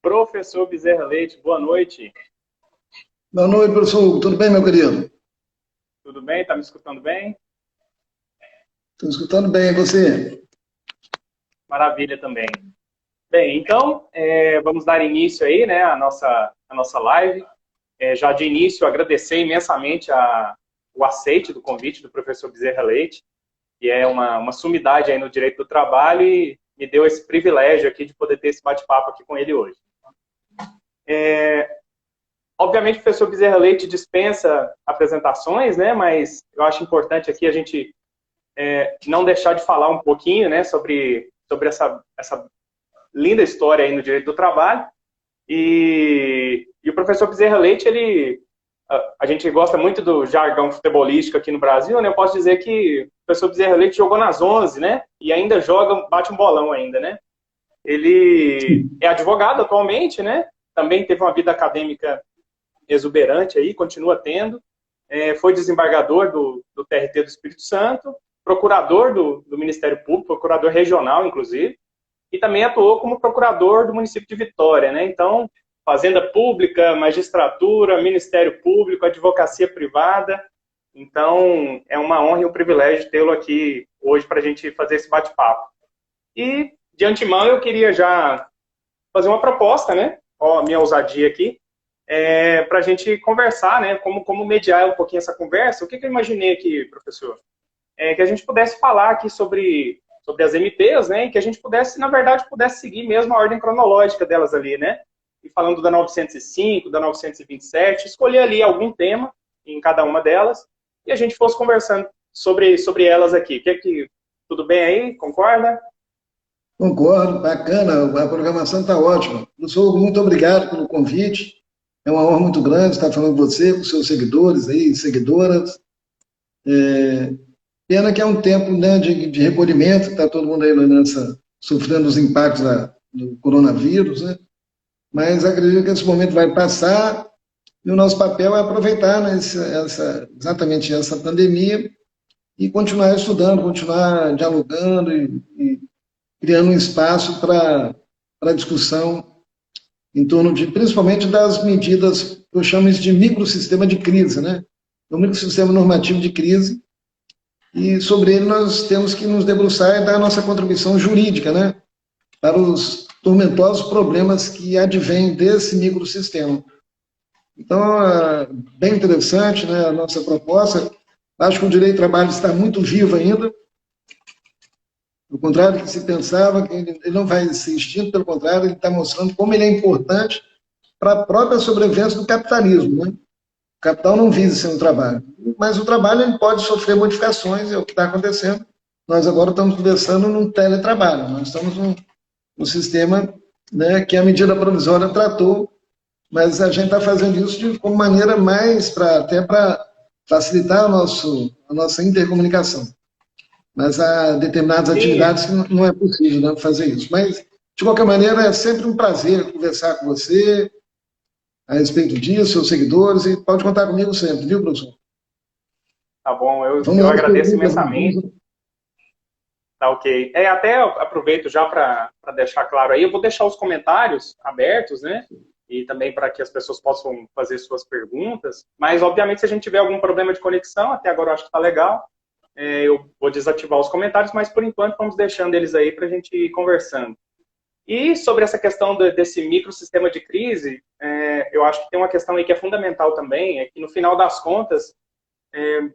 professor Bezerra Leite. Boa noite. Boa noite, professor Hugo. Tudo bem, meu querido? Tudo bem? Está me escutando bem? Estou escutando bem, e você? Maravilha também. Bem, então, vamos dar início aí, né, à nossa live. Já de início, agradecer imensamente o aceite do convite do professor Bezerra Leite, que é uma sumidade aí no direito do trabalho e me deu esse privilégio aqui de poder ter esse bate-papo aqui com ele hoje. Obviamente, o professor Bezerra Leite dispensa apresentações, né, mas eu acho importante aqui a gente não deixar de falar um pouquinho, né, sobre essa linda história aí no direito do trabalho. E o professor Bezerra Leite, a gente gosta muito do jargão futebolístico aqui no Brasil, né? Eu posso dizer que o professor Bezerra Leite jogou nas 11, né? E ainda joga, bate um bolão ainda, né? Ele é advogado atualmente, né? Também teve uma vida acadêmica exuberante aí, continua tendo. Foi desembargador do TRT do Espírito Santo, procurador do Ministério Público, procurador regional, inclusive, e também atuou como procurador do município de Vitória, né? Então, fazenda pública, magistratura, Ministério Público, advocacia privada. Então, é uma honra e um privilégio tê-lo aqui hoje para a gente fazer esse bate-papo. E, de antemão, eu queria já fazer uma proposta, né? Ó, minha ousadia aqui, para a gente conversar, né? Como mediar um pouquinho essa conversa. O que eu imaginei aqui, professor? Que a gente pudesse falar aqui sobre as MPs, né? E que a gente pudesse, na verdade, seguir mesmo a ordem cronológica delas ali, né? E falando da 905, da 927, escolher ali algum tema em cada uma delas e a gente fosse conversando sobre elas aqui. Tudo bem aí? Concorda? Concordo, bacana, a programação está ótima. Professor Hugo, muito obrigado pelo convite. É uma honra muito grande estar falando com você, com seus seguidores aí, seguidoras. Pena que é um tempo, né, de recolhimento, está todo mundo aí sofrendo os impactos do coronavírus, né? Mas acredito que esse momento vai passar e o nosso papel é aproveitar, né, exatamente essa pandemia e continuar estudando, continuar dialogando e criando um espaço para discussão em torno principalmente das medidas que eu chamo de microsistema de crise, né? O microsistema normativo de crise, e sobre ele nós temos que nos debruçar e dar a nossa contribuição jurídica, né, para os tormentosos problemas que advêm desse microsistema. Então, bem interessante, né, a nossa proposta. Acho que o direito do trabalho está muito vivo ainda, ao contrário do que se pensava, que ele não vai ser extinto, pelo contrário, ele está mostrando como ele é importante para a própria sobrevivência do capitalismo, né? O capital não vive sem o trabalho, mas o trabalho ele pode sofrer modificações, é o que está acontecendo. Nós agora estamos conversando num teletrabalho, nós estamos num sistema, né, que a medida provisória tratou, mas a gente está fazendo isso de como maneira mais até para facilitar a nossa intercomunicação. Mas há determinadas atividades que não é possível, né, fazer isso. Mas, de qualquer maneira, é sempre um prazer conversar com você a respeito disso, seus seguidores, e pode contar comigo sempre, viu, professor? Tá bom, eu agradeço imensamente. Tá ok. Até aproveito já para deixar claro aí, eu vou deixar os comentários abertos, né? E também para que as pessoas possam fazer suas perguntas. Mas, obviamente, se a gente tiver algum problema de conexão, até agora eu acho que está legal, eu vou desativar os comentários, mas, por enquanto, vamos deixando eles aí para a gente ir conversando. E sobre essa questão desse microsistema de crise, eu acho que tem uma questão aí que é fundamental também, é que, no final das contas,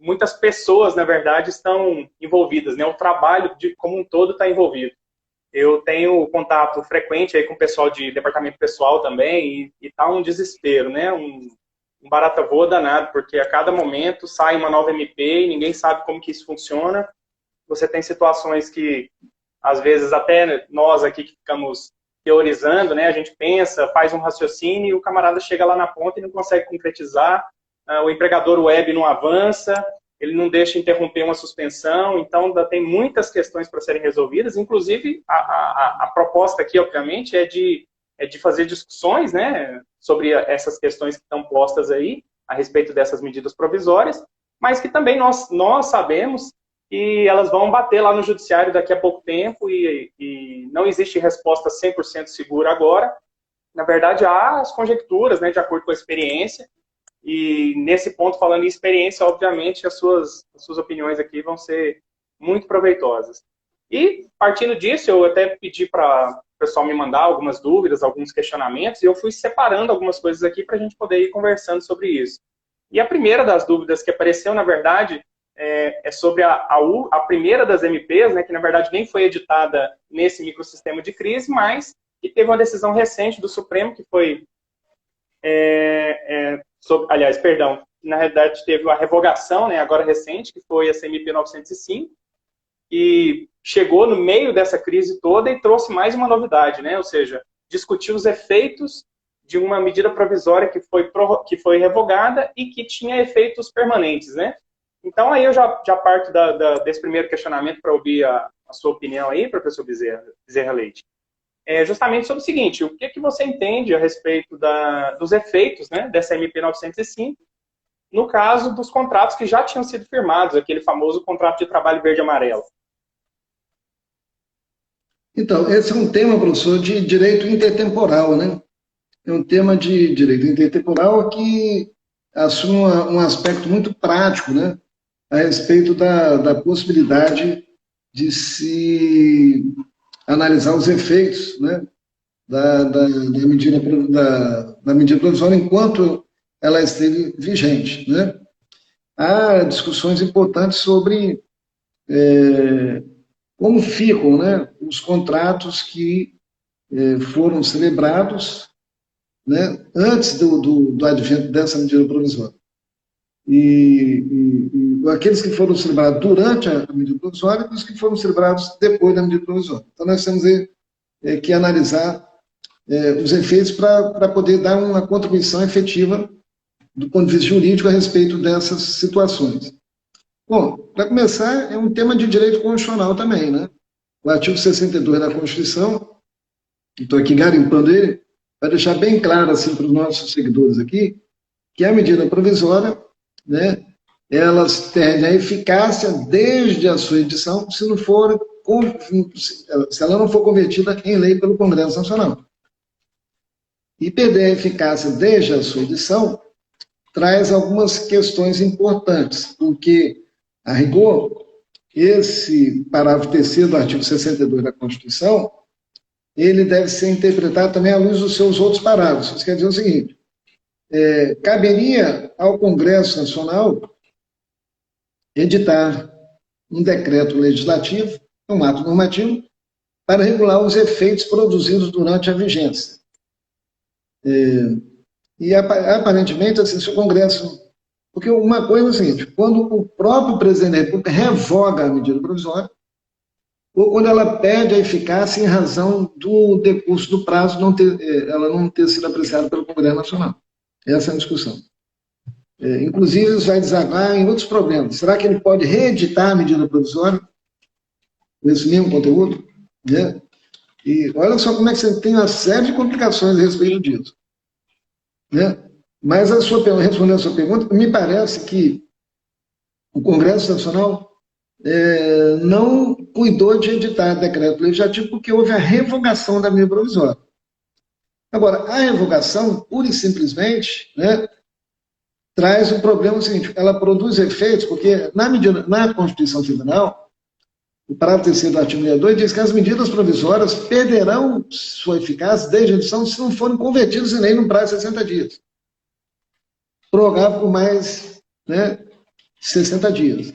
muitas pessoas, na verdade, estão envolvidas, né? O trabalho como um todo está envolvido. Eu tenho contato frequente aí com o pessoal de departamento pessoal também e tá um desespero, né? Um barata voa danado, porque a cada momento sai uma nova MP e ninguém sabe como que isso funciona. Você tem situações que, às vezes, até nós aqui que ficamos teorizando, né? A gente pensa, faz um raciocínio e o camarada chega lá na ponta e não consegue concretizar. O empregador web não avança, ele não deixa interromper uma suspensão, então ainda tem muitas questões para serem resolvidas, inclusive a proposta aqui, obviamente, é de fazer discussões, né, sobre essas questões que estão postas aí, a respeito dessas medidas provisórias, mas que também nós sabemos que elas vão bater lá no judiciário daqui a pouco tempo e não existe resposta 100% segura agora, na verdade, há as conjecturas, né, de acordo com a experiência, e nesse ponto, falando em experiência, obviamente, as suas opiniões aqui vão ser muito proveitosas. E, partindo disso, eu até pedi para o pessoal me mandar algumas dúvidas, alguns questionamentos, e eu fui separando algumas coisas aqui para a gente poder ir conversando sobre isso. E a primeira das dúvidas que apareceu, na verdade, é sobre a primeira das MPs, né, que, na verdade, nem foi editada nesse microsistema de crise, mas que teve uma decisão recente do Supremo, que foi... aliás, perdão, na realidade teve uma revogação, né, agora recente, que foi a CMP 905, e chegou no meio dessa crise toda e trouxe mais uma novidade, né, ou seja, discutiu os efeitos de uma medida provisória que foi revogada e que tinha efeitos permanentes, né. Então aí eu já parto desse primeiro questionamento para ouvir a sua opinião aí, professor Bezerra Leite. Justamente sobre o seguinte, o que você entende a respeito dos efeitos, né, dessa MP 905, no caso dos contratos que já tinham sido firmados, aquele famoso contrato de trabalho verde e amarelo? Então, esse é um tema, professor, de direito intertemporal, né? É um tema de direito intertemporal que assume um aspecto muito prático, né, a respeito da possibilidade de se analisar os efeitos, né, da medida provisória enquanto ela esteve vigente, né? Há discussões importantes sobre como ficam, né, os contratos que foram celebrados, né, antes do advento dessa medida provisória. E aqueles que foram celebrados durante a medida provisória e os que foram celebrados depois da medida provisória. Então, nós temos que analisar os efeitos para poder dar uma contribuição efetiva do ponto de vista jurídico a respeito dessas situações. Bom, para começar, é um tema de direito constitucional também, né? O artigo 62 da Constituição, estou aqui garimpando ele, para deixar bem claro assim, para os nossos seguidores aqui, que a medida provisória, né, elas têm a eficácia desde a sua edição, se ela não for convertida em lei pelo Congresso Nacional. E perder a eficácia desde a sua edição traz algumas questões importantes, porque, a rigor, esse parágrafo 3º do artigo 62 da Constituição, ele deve ser interpretado também à luz dos seus outros parágrafos. Isso quer dizer o seguinte, caberia ao Congresso Nacional editar um decreto legislativo, um ato normativo, para regular os efeitos produzidos durante a vigência. E aparentemente, assim, se o Congresso... Porque uma coisa é o seguinte, quando o próprio presidente da República revoga a medida provisória, ou quando ela perde a eficácia em razão do decurso do prazo ela não ter sido apreciada pelo Congresso Nacional. Essa é a discussão. Inclusive, isso vai desaguar em outros problemas. Será que ele pode reeditar a medida provisória com esse mesmo conteúdo? Né? E olha só como é que você tem uma série de complicações a respeito disso. Né? Mas respondendo a sua pergunta, me parece que o Congresso Nacional não cuidou de editar decreto legislativo porque houve a revogação da medida provisória. Agora, a revogação, pura e simplesmente, né, traz um problema seguinte, ela produz efeitos, porque na Constituição Federal, o parágrafo 3º do artigo 62 diz que as medidas provisórias perderão sua eficácia desde a edição se não forem convertidas em lei no prazo de 60 dias. Prorrogável por mais, né, 60 dias.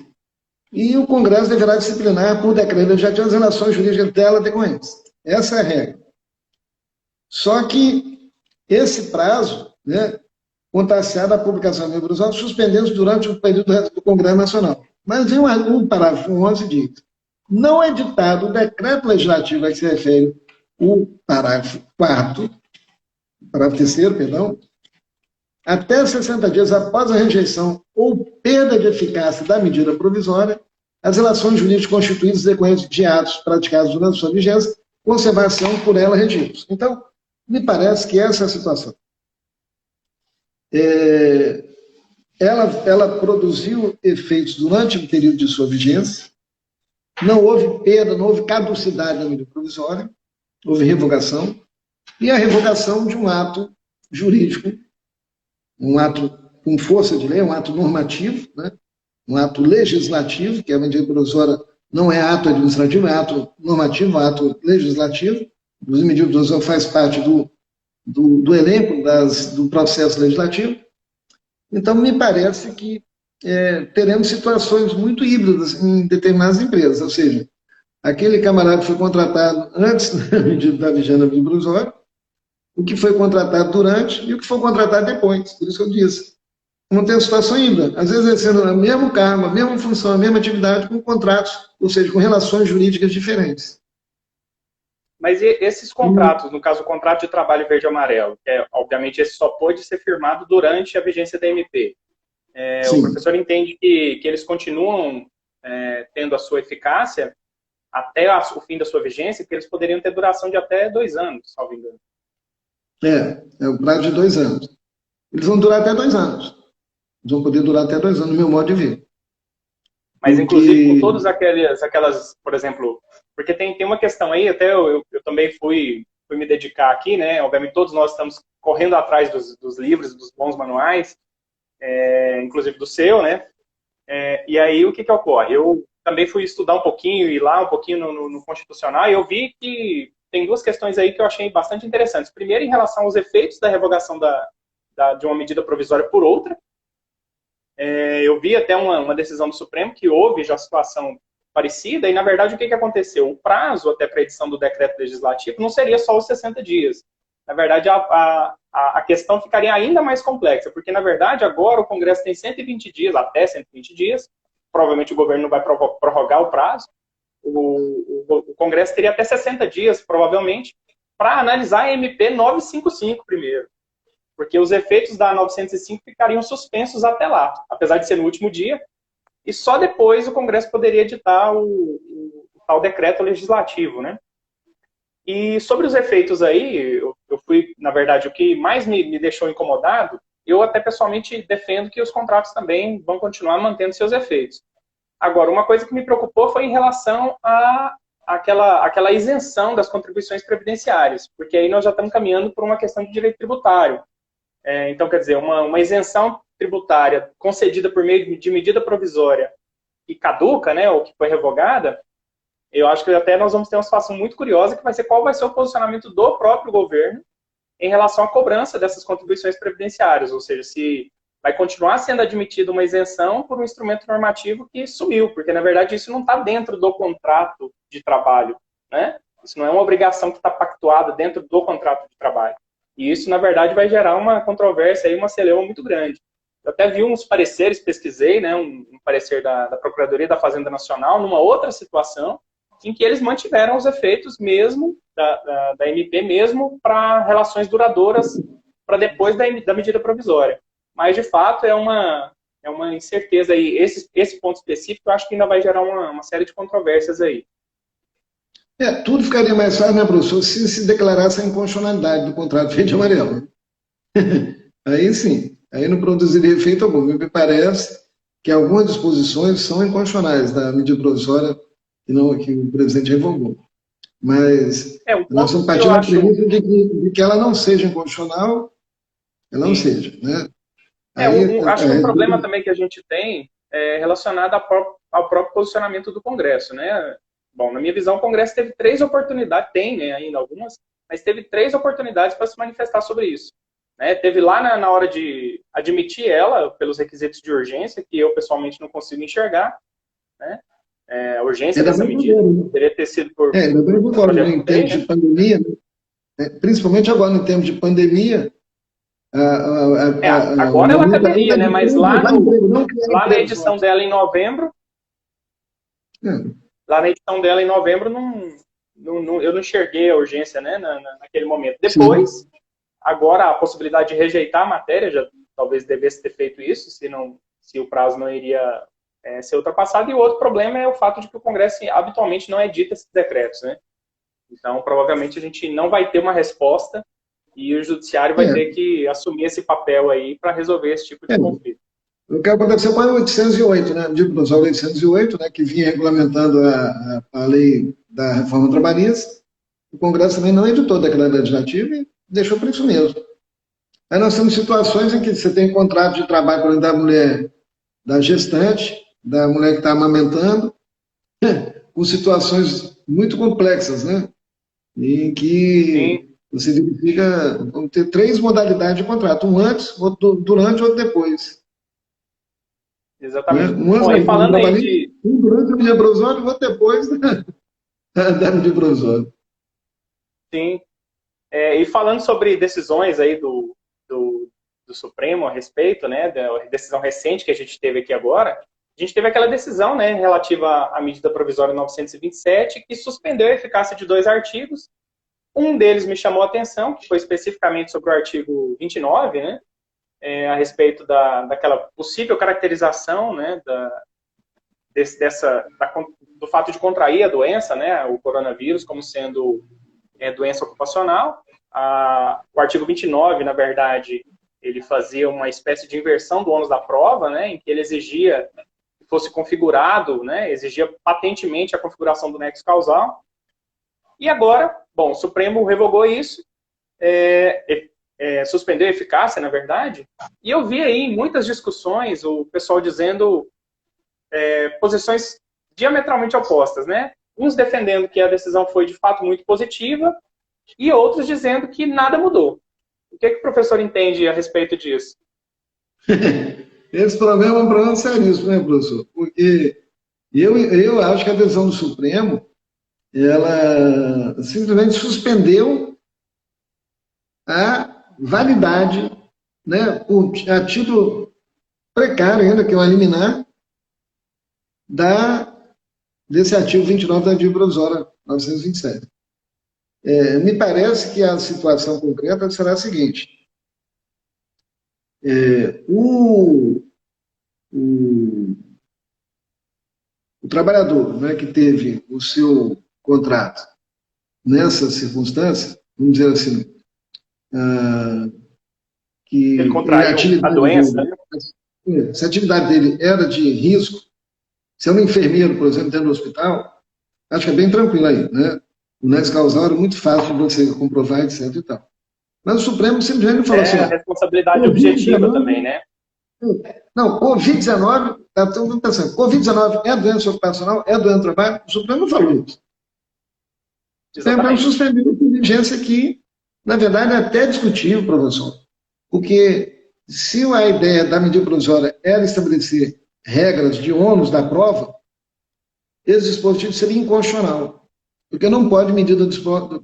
E o Congresso deverá disciplinar por decreto legislativo as relações jurídicas dela decorrentes. Essa é a regra. Só que esse prazo, né, contaciado à publicação da medida provisória, suspendendo durante o período do Congresso Nacional. Mas vem um parágrafo 11 diz, não editado o decreto legislativo a que se refere o parágrafo 4º, parágrafo 3º, perdão, até 60 dias após a rejeição ou perda de eficácia da medida provisória, as relações jurídicas constituídas decorrentes de atos praticados durante sua vigência, conservação por ela regidos. Então, me parece que essa é a situação. Ela produziu efeitos durante o período de sua vigência, não houve perda, não houve caducidade da medida provisória, houve revogação, e a revogação de um ato jurídico, um ato com força de lei, um ato normativo, né? Um ato legislativo, que a medida provisória não é ato administrativo, é ato normativo, é ato legislativo. Inclusive, a medida provisória faz parte do elenco do processo legislativo. Então, me parece que teremos situações muito híbridas em determinadas empresas, ou seja, aquele camarada que foi contratado antes da vigência da medida provisória, o que foi contratado durante e o que foi contratado depois. Por isso que eu disse. Não tem situação ainda. Às vezes, exercendo o mesmo cargo, a mesma função, a mesma atividade, com contratos, ou seja, com relações jurídicas diferentes. Mas e esses contratos, no caso, o contrato de trabalho verde e amarelo, obviamente esse só pode ser firmado durante a vigência da MP. O professor entende que eles continuam tendo a sua eficácia até o fim da sua vigência, que eles poderiam ter duração de até 2 anos, salvo engano. É o prazo de 2 anos. Eles vão durar até 2 anos. Eles vão poder durar até 2 anos, no meu modo de ver. Mas, inclusive, com todas aquelas, por exemplo, porque tem uma questão aí, até eu também fui me dedicar aqui, né? Obviamente, todos nós estamos correndo atrás dos livros, dos bons manuais, inclusive do seu, né? E aí, o que ocorre? Eu também fui estudar um pouquinho, ir lá um pouquinho no Constitucional, e eu vi que tem 2 questões aí que eu achei bastante interessantes. Primeiro, em relação aos efeitos da revogação de uma medida provisória por outra. Eu vi até uma decisão do Supremo que houve já situação parecida, e na verdade o que aconteceu? O prazo até para a edição do decreto legislativo não seria só os 60 dias. Na verdade, a questão ficaria ainda mais complexa, porque na verdade agora o Congresso tem 120 dias, até 120 dias, provavelmente o governo não vai prorrogar o prazo, o Congresso teria até 60 dias, provavelmente, para analisar a MP 955 primeiro. Porque os efeitos da 905 ficariam suspensos até lá, apesar de ser no último dia, e só depois o Congresso poderia editar o tal decreto legislativo, né? E sobre os efeitos aí, eu fui, na verdade, o que mais me deixou incomodado, eu até pessoalmente defendo que os contratos também vão continuar mantendo seus efeitos. Agora, uma coisa que me preocupou foi em relação àquela isenção das contribuições previdenciárias, porque aí nós já estamos caminhando por uma questão de direito tributário. Então, quer dizer, uma isenção tributária concedida por meio de medida provisória e caduca, né, ou que foi revogada, eu acho que até nós vamos ter uma situação muito curiosa, que vai ser qual vai ser o posicionamento do próprio governo em relação à cobrança dessas contribuições previdenciárias, ou seja, se vai continuar sendo admitida uma isenção por um instrumento normativo que sumiu, porque, na verdade, isso não está dentro do contrato de trabalho, né? Isso não é uma obrigação que está pactuada dentro do contrato de trabalho. E isso, na verdade, vai gerar uma controvérsia, uma celeuma muito grande. Eu até vi uns pareceres, pesquisei, né, um parecer da Procuradoria da Fazenda Nacional, numa outra situação, em que eles mantiveram os efeitos mesmo da MP, mesmo para relações duradouras, para depois da medida provisória. Mas, de fato, é uma incerteza aí. Esse ponto específico, eu acho que ainda vai gerar uma série de controvérsias aí. Tudo ficaria mais fácil, né, professor, se declarasse a inconstitucionalidade do contrato verde e amarelo. Aí sim, aí não produziria efeito algum. Me parece que algumas disposições são inconstitucionais da medida provisória que o presidente revogou. Mas nós estamos partindo da premissa de que ela não seja inconstitucional, ela não seja, né? Acho que um problema também que a gente tem é relacionado ao próprio posicionamento do Congresso, né? Bom, na minha visão, o Congresso teve 3 oportunidades, tem, né, ainda algumas, mas teve 3 oportunidades para se manifestar sobre isso. Né? Teve lá na hora de admitir ela, pelos requisitos de urgência, que eu pessoalmente não consigo enxergar, né? A urgência dessa medida deveria ter sido por... em tempos de pandemia, principalmente agora, em tempos de pandemia... agora ela caberia, né? Mas lá na edição dela em novembro... Lá na edição dela em novembro, eu não enxerguei a urgência, né, naquele momento. Depois, agora, a possibilidade de rejeitar a matéria, já talvez devesse ter feito isso, se o prazo não iria ser ultrapassado. E o outro problema é o fato de que o Congresso habitualmente não edita esses decretos, né? Então, provavelmente, a gente não vai ter uma resposta e o Judiciário vai ter que assumir esse papel aí para resolver esse tipo de conflito. O que aconteceu com a 808, né? Digo, a 808, né, que vinha regulamentando a lei da reforma trabalhista, O Congresso também não editou a declaração legislativa e deixou por isso mesmo. Aí nós temos situações em que você tem contrato de trabalho, por exemplo, da mulher, da gestante, da mulher que está amamentando, com situações muito complexas, né? Em Sim, que você verifica, vamos ter três modalidades de contrato, um antes, outro durante, outro depois. Né? exatamente. Um antes Bom, da e medida falando aí provisória, de, um durante a medida provisória e outro depois da medida provisória. sim, e falando sobre decisões aí do, do Supremo a respeito, né, da decisão recente que a gente teve aqui agora, a gente teve aquela decisão, né, relativa à medida provisória 927, que suspendeu a eficácia de dois artigos. Um deles me chamou a atenção, que foi especificamente sobre o artigo 29, né, a respeito daquela possível caracterização, né, do fato de contrair a doença, né, o coronavírus, como sendo doença ocupacional. O artigo 29, na verdade, ele fazia uma espécie de inversão do ônus da prova, né, em que ele exigia que fosse configurado, né, exigia patentemente a configuração do nexo causal. E agora, bom, o Supremo revogou isso, suspendeu a eficácia, na verdade, e eu vi aí muitas discussões o pessoal dizendo posições diametralmente opostas, né? Uns defendendo que a decisão foi de fato muito positiva e outros dizendo que nada mudou. O que o professor entende a respeito disso? Esse problema é um problema seríssimo, né, professor? Porque eu acho que a decisão do Supremo, ela simplesmente suspendeu a validade, né, a título precário ainda, que é o liminar, desse artigo 29 da Medida Provisória 927. Me parece que a situação concreta será a seguinte: o, o, o trabalhador, né, que teve o seu contrato nessa circunstância, vamos dizer assim, Ele que a contraiu a atividade doença, dele, né? se a atividade dele era de risco, se é um enfermeiro, por exemplo, dentro do hospital, acho que é bem tranquilo aí, né? O nexo causal era muito fácil de você comprovar, etc e tal. Mas o Supremo simplesmente falou assim, É a ó, responsabilidade objetiva também, Covid-19, né? não, Covid-19, está todo mundo pensando, Covid-19 é doença ocupacional, é doença do trabalho, o Supremo não falou isso. O Supremo Exatamente. suspendeu a diligência que, na verdade, é até discutível, professor, porque se a ideia da medida provisória era estabelecer regras de ônus da prova, esse dispositivo seria inconstitucional, porque não pode medida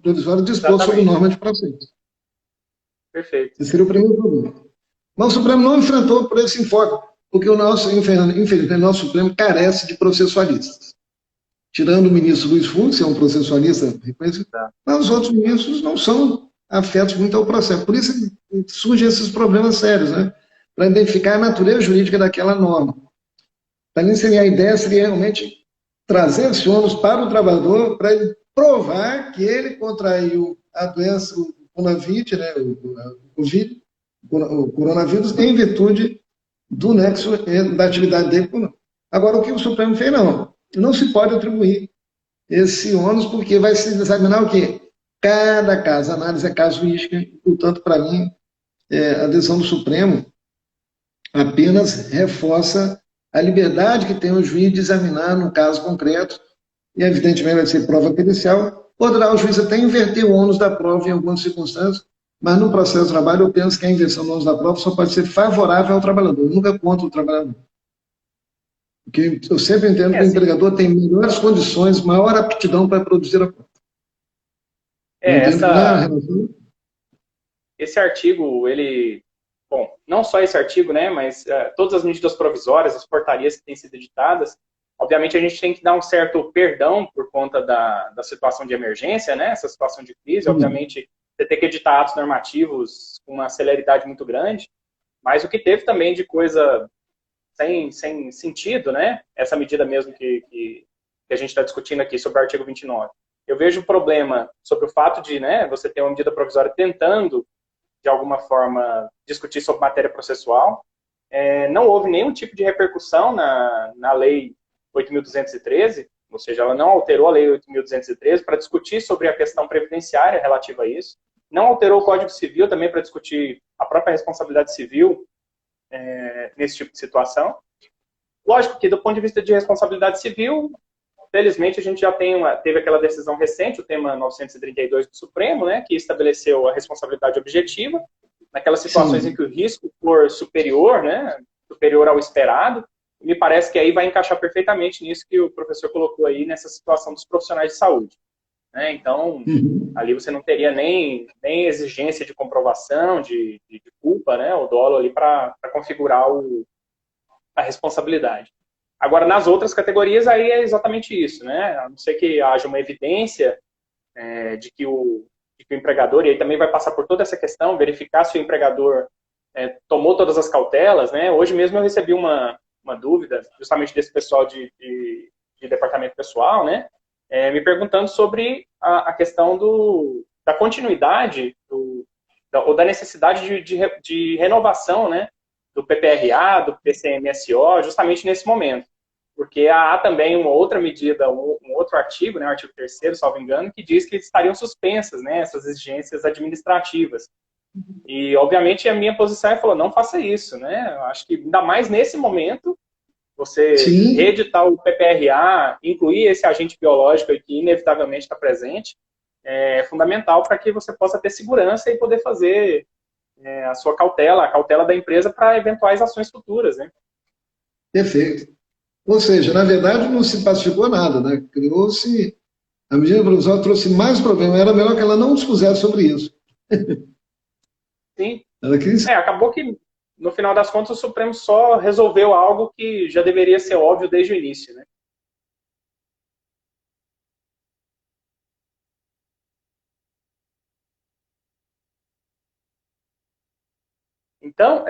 provisória dispor sobre Exatamente. norma de processo. Perfeito. Esse seria o primeiro problema. Mas o Supremo não enfrentou por esse enfoque, porque o nosso, infelizmente, o nosso Supremo carece de processualistas. Tirando o ministro Luiz Fux, que é um processualista reconhecido, Tá. mas os outros ministros não são afetos muito ao processo. Por isso surgem esses problemas sérios, né? Para identificar a natureza jurídica daquela norma. Para mim, a ideia seria realmente trazer esse ônus para o trabalhador, para ele provar que ele contraiu a doença, o Coronavírus, né, o coronavírus, em virtude do nexo da atividade dele. Agora, o que o Supremo fez, não. Não se pode atribuir esse ônus, porque vai se examinar o quê? Cada caso, a análise é casuística, e, portanto, para mim, a decisão do Supremo apenas reforça a liberdade que tem o juiz de examinar no caso concreto, e evidentemente vai ser prova pericial. Poderá o juiz até inverter o ônus da prova em algumas circunstâncias, mas no processo de trabalho eu penso que a inversão do ônus da prova só pode ser favorável ao trabalhador, nunca contra o trabalhador. Porque eu sempre entendo que o Assim, empregador tem melhores condições, maior aptidão para produzir a prova. Eu entendo que na relação. esse artigo, ele, bom, não só esse artigo, né, mas todas as medidas provisórias, as portarias que têm sido editadas, obviamente a gente tem que dar um certo perdão por conta da situação de emergência, né, essa situação de crise, obviamente você tem que editar atos normativos com uma celeridade muito grande, mas o que teve também de coisa sem sentido, né, essa medida mesmo que a gente está discutindo aqui sobre o artigo 29. Eu vejo o problema sobre o fato de, né, você ter uma medida provisória tentando de alguma forma, discutir sobre matéria processual. Não houve nenhum tipo de repercussão na Lei 8.213, ou seja, ela não alterou a Lei 8.213 para discutir sobre a questão previdenciária relativa a isso, não alterou o Código Civil também para discutir a própria responsabilidade civil nesse tipo de situação. Lógico que, do ponto de vista de responsabilidade civil, felizmente a gente já teve aquela decisão recente, o tema 932 do Supremo, né, que estabeleceu a responsabilidade objetiva, naquelas situações Sim. em que o risco for superior, né, superior ao esperado. Me parece que aí vai encaixar perfeitamente nisso que o professor colocou aí, nessa situação dos profissionais de saúde. Né? Então, ali você não teria nem exigência de comprovação de culpa, né, o dolo ali para configurar a responsabilidade. Agora, nas outras categorias, aí é exatamente isso, né? A não ser que haja uma evidência de que o empregador, e aí também vai passar por toda essa questão, verificar se o empregador tomou todas as cautelas, né? Hoje mesmo eu recebi uma dúvida, justamente desse pessoal de departamento pessoal, né? Me perguntando sobre a questão da continuidade ou da necessidade de renovação, né? Do PPRA, do PCMSO, justamente nesse momento. Porque há também uma outra medida, um outro artigo, né, o artigo 3º, salvo engano, que diz que estariam suspensas, né, essas exigências administrativas. E, obviamente, a minha posição é falar, não faça isso, né? Eu acho que, ainda mais nesse momento, você Sim. reeditar o PPRA, incluir esse agente biológico aí que inevitavelmente está presente, é fundamental para que você possa ter segurança e poder fazer a sua cautela, a cautela da empresa para eventuais ações futuras, né? Perfeito. Ou seja, na verdade não se pacificou nada, né? Criou-se, a medida provisória trouxe mais problema, era melhor que ela não dispusesse sobre isso. Sim. Acabou que, no final das contas, o Supremo só resolveu algo que já deveria ser óbvio desde o início, né? Então,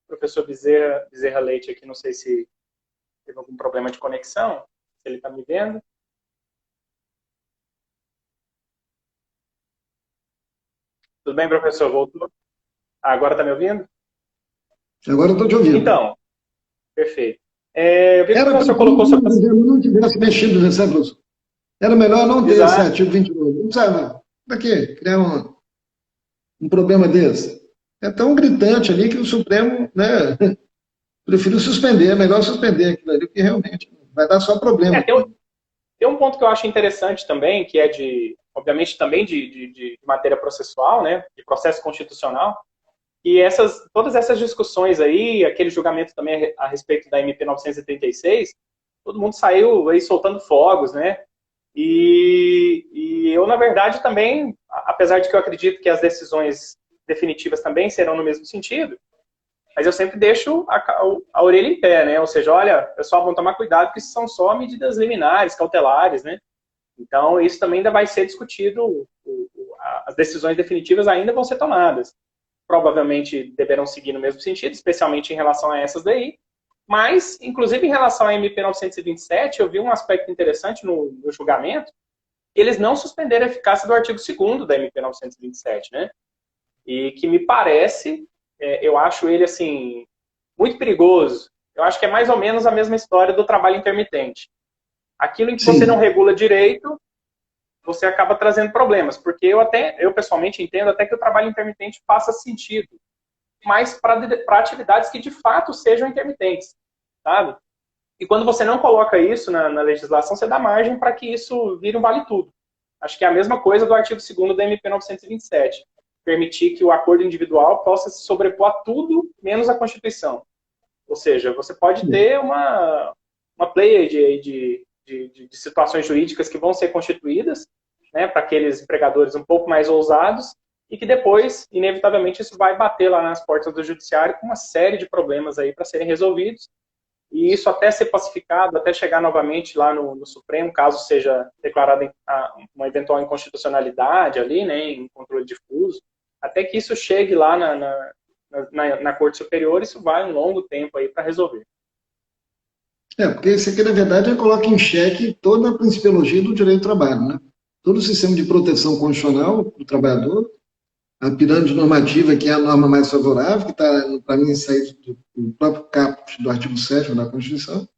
professor Bezerra Leite aqui, não sei se teve algum problema de conexão, se ele está me vendo. Tudo bem, professor? Voltou? Agora está me ouvindo? Agora eu estou te ouvindo. Então, perfeito. Eu vi que o professor colocou sobre... Se não tivesse mexido nessa, professor. Era melhor não ter esse artigo 22. Não sabe? Para quê? Criar um problema desse. É tão gritante ali que o Supremo, né, preferiu suspender. É melhor suspender aquilo ali, porque realmente vai dar só problema. Tem um ponto que eu acho interessante também, que é obviamente também de matéria processual, né, de processo constitucional, e todas essas discussões aí, aquele julgamento também a respeito da MP 936, todo mundo saiu aí soltando fogos, né? E eu, na verdade, também, apesar de que eu acredito que as decisões definitivas também serão no mesmo sentido, mas eu sempre deixo a orelha em pé, né? Ou seja, olha, pessoal, vamos tomar cuidado, porque são só medidas liminares, cautelares, né? Então, isso também ainda vai ser discutido, as decisões definitivas ainda vão ser tomadas. Provavelmente deverão seguir no mesmo sentido, especialmente em relação a essas daí. Mas, inclusive em relação à MP 927, eu vi um aspecto interessante no julgamento, que eles não suspenderam a eficácia do artigo 2º da MP 927, né? E que me parece, eu acho ele, assim, muito perigoso. Eu acho que é mais ou menos a mesma história do trabalho intermitente. Aquilo em que você não regula direito, você acaba trazendo problemas, porque eu pessoalmente entendo até que o trabalho intermitente faça sentido, mas para atividades que de fato sejam intermitentes, sabe? E quando você não coloca isso na legislação, você dá margem para que isso vire um vale-tudo. Acho que é a mesma coisa do artigo 2º da MP 927, permitir que o acordo individual possa se sobrepor a tudo menos a Constituição. Ou seja, você pode ter uma pleiade de situações jurídicas que vão ser constituídas, né, para aqueles empregadores um pouco mais ousados, e que depois, inevitavelmente, isso vai bater lá nas portas do judiciário com uma série de problemas aí para serem resolvidos, e isso até ser pacificado, até chegar novamente lá no Supremo, caso seja declarada uma eventual inconstitucionalidade ali, né, em controle difuso, até que isso chegue lá na Corte Superior, isso vai um longo tempo aí para resolver. Porque isso aqui, na verdade, coloca em xeque toda a principiologia do direito do trabalho, né? Todo o sistema de proteção constitucional do trabalhador, a pirâmide normativa, que é a norma mais favorável, que está, para mim, saído do próprio caput do artigo 7º da Constituição,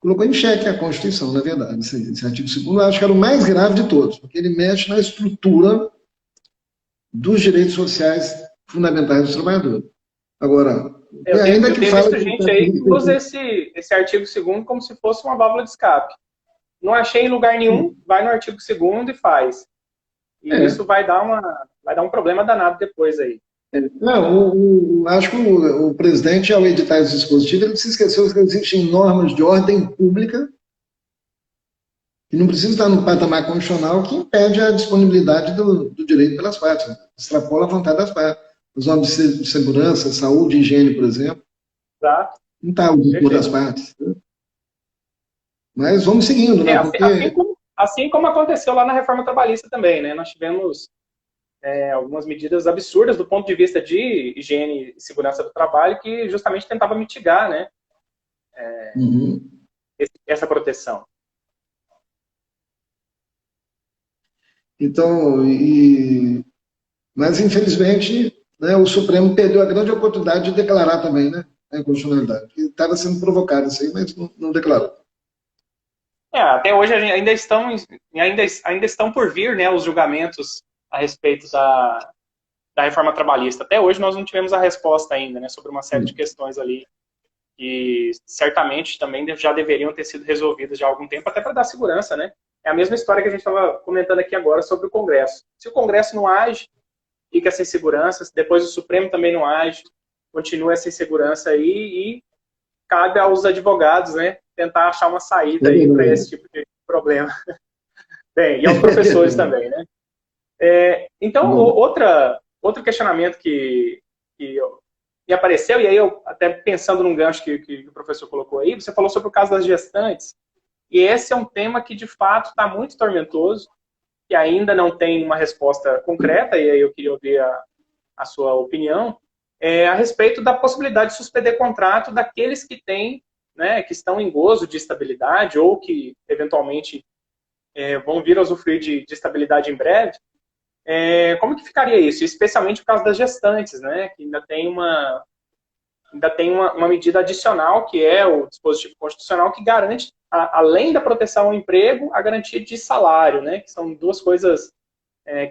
colocou em xeque a Constituição, na verdade. Esse artigo 2º eu acho que era o mais grave de todos, porque ele mexe na estrutura dos direitos sociais fundamentais dos trabalhadores. Agora, ainda Eu que tenho fala visto que gente aí que usa esse artigo 2º como se fosse uma válvula de escape. Não achei em lugar nenhum, vai no artigo 2º e faz. E isso vai dar um problema danado depois aí. Não, acho que o presidente, ao editar esse dispositivo, ele se esqueceu que existem normas de ordem pública que não precisa estar no patamar constitucional que impede a disponibilidade do direito pelas partes. Extrapola a vontade das partes. As normas de segurança, saúde, higiene, por exemplo. Tá? Não está o dispor das partes. Mas vamos seguindo, né? Porque... assim como aconteceu lá na reforma trabalhista também, né? Nós tivemos algumas medidas absurdas do ponto de vista de higiene e segurança do trabalho que justamente tentava mitigar, né? Essa proteção. Então, mas infelizmente, né, o Supremo perdeu a grande oportunidade de declarar também, né, a inconstitucionalidade. Estava sendo provocado isso aí, mas não declarou. Até hoje ainda estão por vir, né, os julgamentos a respeito da reforma trabalhista. Até hoje nós não tivemos a resposta ainda, né, sobre uma série de questões ali que certamente também já deveriam ter sido resolvidas já há algum tempo, até para dar segurança, né? É a mesma história que a gente estava comentando aqui agora sobre o Congresso. Se o Congresso não age, fica sem segurança, depois o Supremo também não age, continua essa insegurança aí e cabe aos advogados, né, tentar achar uma saída aí para esse tipo de problema. Bem, e aos professores também, né? Então, outro questionamento que me apareceu, e aí eu até pensando num gancho que o professor colocou aí, você falou sobre o caso das gestantes, e esse é um tema que de fato está muito tormentoso, que ainda não tem uma resposta concreta, e aí eu queria ouvir a sua opinião, a respeito da possibilidade de suspender contrato daqueles que têm, né, que estão em gozo de estabilidade ou que eventualmente vão vir a usufruir de estabilidade em breve. Como que ficaria isso? Especialmente por causa das gestantes, né, que ainda tem uma medida adicional, que é o dispositivo constitucional, que garante, além da proteção ao emprego, a garantia de salário, né? Que são duas coisas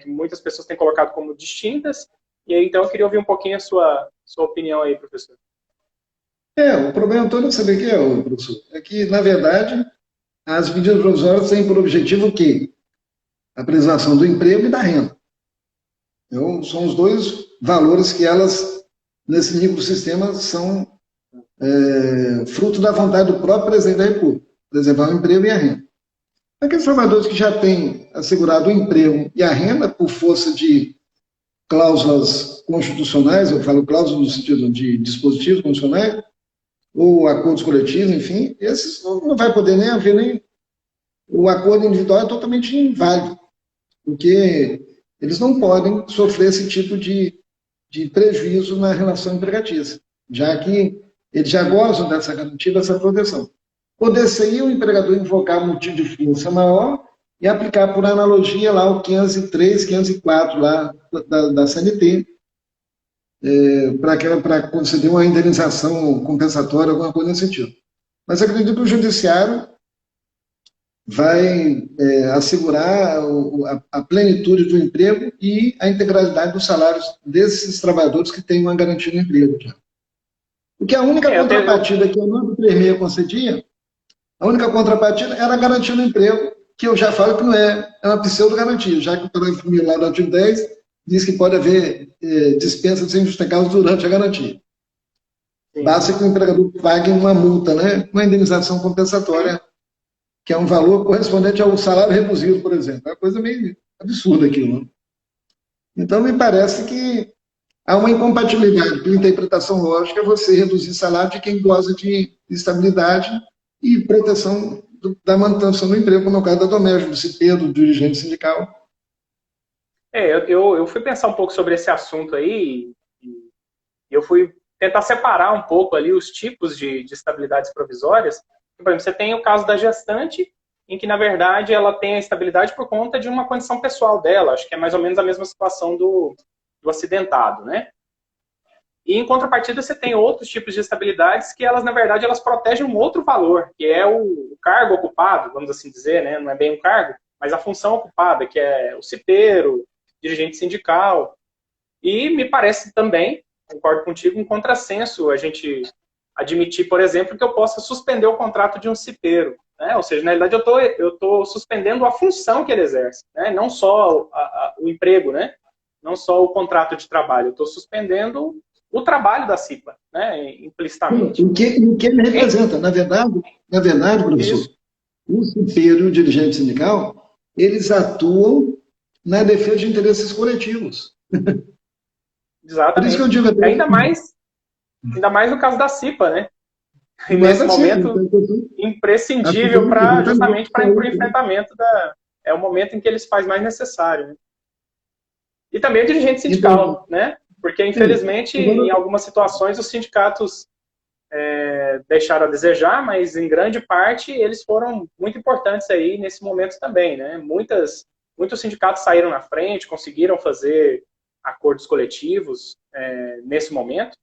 que muitas pessoas têm colocado como distintas. E aí, então, eu queria ouvir um pouquinho a sua opinião aí, professor. O problema todo é saber o que é, professor. É que, na verdade, as medidas provisórias têm por objetivo o quê? A preservação do emprego e da renda. Então, são os dois valores que elas, nesse microsistema, são fruto da vontade do próprio presidente da República, preservar o emprego e a renda. Aqueles trabalhadores que já têm assegurado o emprego e a renda por força de cláusulas constitucionais, eu falo cláusulas no sentido de dispositivos constitucionais, ou acordos coletivos, enfim, esses não vai poder nem haver nem... O acordo individual é totalmente inválido, porque eles não podem sofrer esse tipo de prejuízo na relação empregatícia, já que eles já gozam dessa garantia, dessa proteção. Poder-se o empregador invocar motivo de força maior e aplicar por analogia lá o 503, 504 lá da CLT, para conceder uma indenização compensatória, alguma coisa nesse sentido. Mas acredito que o judiciário vai assegurar a plenitude do emprego e a integralidade dos salários desses trabalhadores que têm uma garantia no emprego. Porque a única contrapartida que a norma 36 concedia, a única contrapartida era a garantia no emprego, que eu já falo que não é uma pseudo-garantia, já que o parágrafo 1.000 lá do artigo 10 diz que pode haver dispensa sem justa causa durante a garantia. Sim. Basta que o empregador pague uma multa, né, uma indenização compensatória, que é um valor correspondente ao salário reduzido, por exemplo. É uma coisa meio absurda aquilo. Né? Então, me parece que há uma incompatibilidade com a interpretação lógica, você reduzir salário de quem goza de estabilidade e proteção da manutenção do emprego, como é o caso da Doméstica, do CIPE, do dirigente sindical. Eu fui pensar um pouco sobre esse assunto aí e eu fui tentar separar um pouco ali os tipos de estabilidades provisórias. Por exemplo, você tem o caso da gestante, em que, na verdade, ela tem a estabilidade por conta de uma condição pessoal dela. Acho que é mais ou menos a mesma situação do acidentado, né? E, em contrapartida, você tem outros tipos de estabilidades que elas, na verdade, elas protegem um outro valor, que é o cargo ocupado, vamos assim dizer, né? Não é bem um cargo, mas a função ocupada, que é o cipeiro, dirigente sindical. E me parece também, concordo contigo, um contrassenso a gente admitir, por exemplo, que eu possa suspender o contrato de um cipeiro. Né? Ou seja, na realidade, eu tô suspendendo a função que ele exerce, né? Não só o emprego, né? Não só o contrato de trabalho. Eu estou suspendendo o trabalho da CIPA, né? Implicitamente. O que ele representa? Na verdade, professor, Isso. o cipeiro e o dirigente sindical, eles atuam na defesa de interesses coletivos. Por isso Exatamente. que eu digo até... Ainda mais no caso da CIPA, né? E Mas nesse assim, momento imprescindível justamente para o enfrentamento é o momento em que eles faz mais necessário. Né? E também o dirigente sindical, né? Porque, infelizmente, em algumas situações, os sindicatos deixaram a desejar, mas, em grande parte, eles foram muito importantes aí nesse momento também, né? Muitos sindicatos saíram na frente, conseguiram fazer acordos coletivos nesse momento,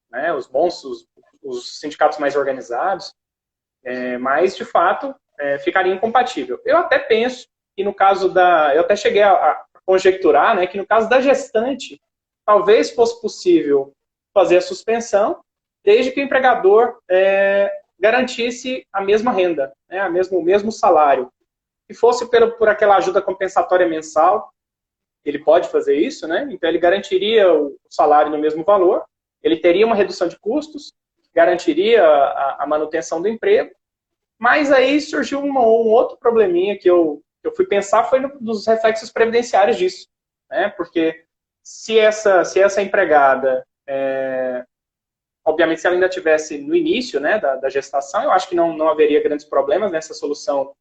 né? Os sindicatos mais organizados, mas, de fato, ficaria incompatível. Eu até penso que no caso eu até cheguei a conjecturar, né, que no caso da gestante, talvez fosse possível fazer a suspensão, desde que o empregador garantisse a mesma renda, né, o mesmo salário. E fosse por aquela ajuda compensatória mensal, ele pode fazer isso, né? Então ele garantiria o salário no mesmo valor, ele teria uma redução de custos, garantiria a manutenção do emprego, mas aí surgiu um outro probleminha que eu fui pensar, foi nos reflexos previdenciários disso, né? Porque se essa empregada, obviamente, se ela ainda estivesse no início, né, da gestação, eu acho que não haveria grandes problemas nessa solução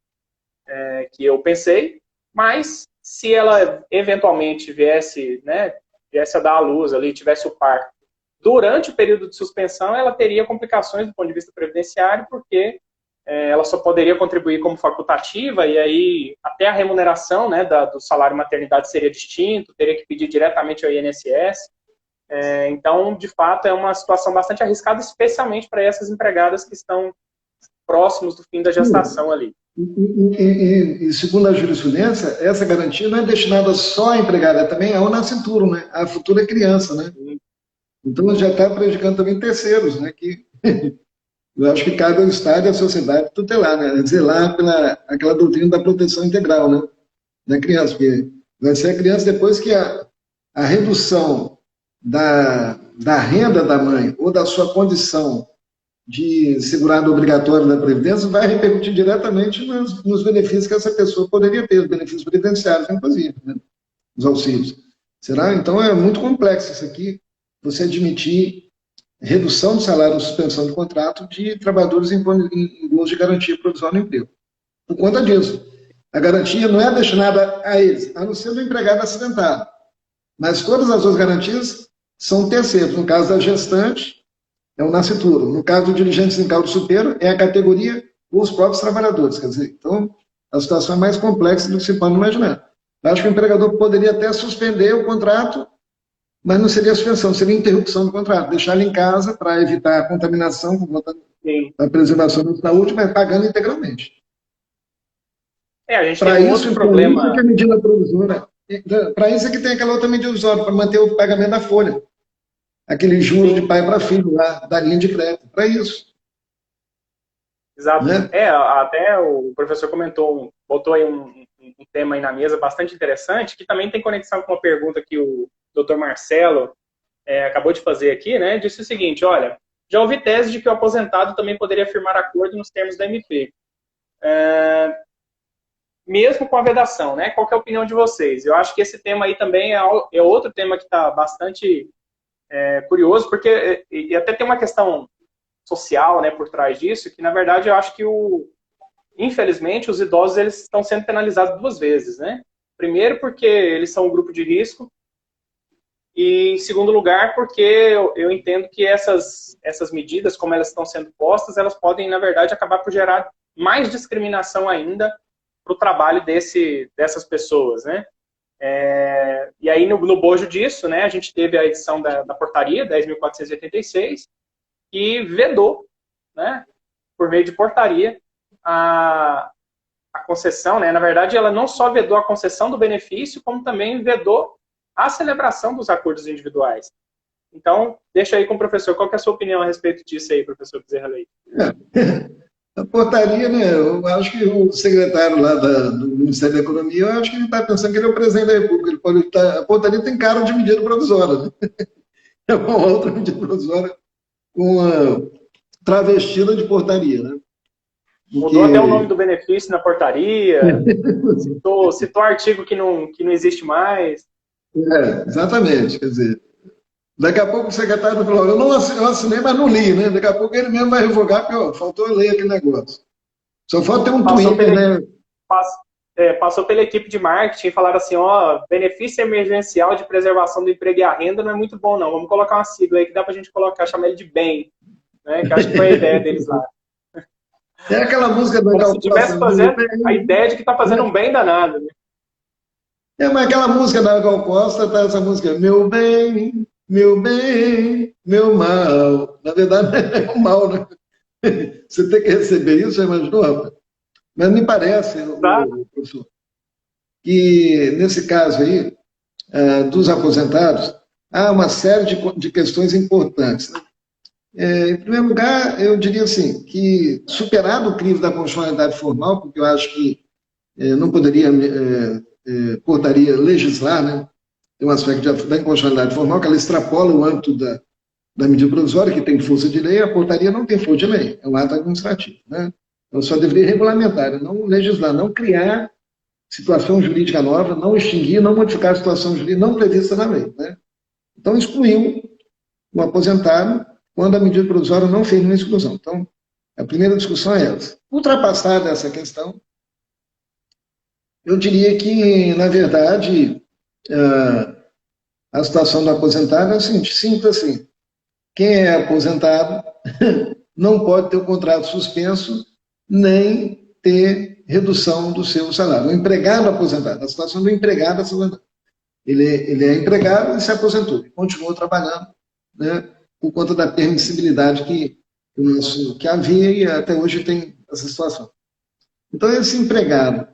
que eu pensei, mas se ela eventualmente viesse a dar à luz ali, tivesse o parto, durante o período de suspensão, ela teria complicações do ponto de vista previdenciário, porque ela só poderia contribuir como facultativa, e aí até a remuneração, né, do salário maternidade seria distinto, teria que pedir diretamente ao INSS. Então, de fato, é uma situação bastante arriscada, especialmente para essas empregadas que estão próximos do fim da gestação ali. E segundo a jurisprudência, essa garantia não é destinada só à empregada, é também ao nascituro, né? À futura criança, né? Então já está prejudicando também terceiros, né? Que eu acho que cabe ao Estado e à sociedade tutelar, né? Zelar pela aquela doutrina da proteção integral, né? Da criança, porque vai ser a criança depois que a redução da renda da mãe ou da sua condição de segurado obrigatório da Previdência vai repercutir diretamente nos benefícios que essa pessoa poderia ter, os benefícios previdenciários, inclusive, né? Os auxílios. Será? Então é muito complexo isso aqui, você admitir redução do salário ou suspensão do contrato de trabalhadores em gozo de garantia provisória no emprego. Por conta disso, a garantia não é destinada a eles, a não ser do empregado acidentado. Mas todas as outras garantias são terceiros. No caso da gestante, é o nascituro. No caso do dirigente sindical do superior, é a categoria ou os próprios trabalhadores. Quer dizer, então, a situação é mais complexa do que se pode imaginar. Eu acho que o empregador poderia até suspender o contrato, mas não seria suspensão, seria interrupção do contrato. Deixar ele em casa para evitar a contaminação, por conta da preservação da saúde, mas pagando integralmente. A gente tem um outro problema. Para isso que a medida provisória. Para isso é que tem aquela outra medida provisória, para manter o pagamento da folha. Aquele juros de pai para filho lá, da linha de crédito, para isso. Exato. Né? Até o professor botou aí um tema aí na mesa bastante interessante, que também tem conexão com uma pergunta que o Dr. Marcelo acabou de fazer aqui, né? Disse o seguinte: olha, já ouvi tese de que o aposentado também poderia firmar acordo nos termos da MP. Mesmo com a vedação, né? Qual que é a opinião de vocês? Eu acho que esse tema aí também é outro tema que está bastante curioso, porque e até tem uma questão social, né, por trás disso, que na verdade eu acho que infelizmente os idosos eles estão sendo penalizados duas vezes, né? Primeiro porque eles são um grupo de risco e em segundo lugar porque eu entendo que essas medidas, como elas estão sendo postas, elas podem na verdade acabar por gerar mais discriminação ainda para o trabalho dessas pessoas, né? E aí, no bojo disso, né, a gente teve a edição da portaria 10.486, que vedou, né, por meio de portaria, a concessão, né? Na verdade, ela não só vedou a concessão do benefício, como também vedou a celebração dos acordos individuais. Então, deixa aí com o professor, qual que é a sua opinião a respeito disso aí, professor Bezerra Leite? A portaria, né, eu acho que o secretário lá do Ministério da Economia, eu acho que ele está pensando que ele é o presidente da República. Ele pode a portaria tem cara de medida provisória, né? É uma outra medida provisória com uma travestida de portaria, né? Mudou até o nome do benefício na portaria, citou artigo que não existe mais. Exatamente, quer dizer, daqui a pouco o secretário falou, eu assinei, mas não li, né? Daqui a pouco ele mesmo vai revogar, porque ó, faltou ler aquele negócio. Só falta ter um Twitter, né? Passou pela equipe de marketing e falaram assim, ó, benefício emergencial de preservação do emprego e a renda não é muito bom, não. Vamos colocar uma sigla aí que dá pra gente colocar, chamar ele de bem, né? Que acho que foi a ideia deles lá. É aquela música da Como se estivesse fazendo a ideia de que tá fazendo um bem danado, né? Mas aquela música da Gal Costa, tá essa música, meu bem, meu mal. Na verdade, é o mal, né? Você tem que receber isso, você imaginou, rapaz? Mas me parece, professor, que nesse caso aí, dos aposentados, há uma série de questões importantes. Em primeiro lugar, eu diria assim, que superado o crivo da constitucionalidade formal, porque eu acho que não poderia, portaria legislar, né? Tem um aspecto da inconstitucionalidade formal, que ela extrapola o âmbito da medida provisória, que tem força de lei, a portaria não tem força de lei, é um ato administrativo, né? Ela só deveria regulamentar, não legislar, não criar situação jurídica nova, não extinguir, não modificar a situação jurídica não prevista na lei, né? Então, excluiu o aposentado quando a medida provisória não fez nenhuma exclusão. Então, a primeira discussão é essa. Ultrapassada essa questão, eu diria que, na verdade, a situação do aposentado é a seguinte, simples assim, quem é aposentado não pode ter o contrato suspenso, nem ter redução do seu salário. O empregado aposentado, a situação do empregado aposentado. Ele é empregado e se aposentou, ele continuou trabalhando, né, por conta da permissibilidade que havia e até hoje tem essa situação. Então, esse empregado,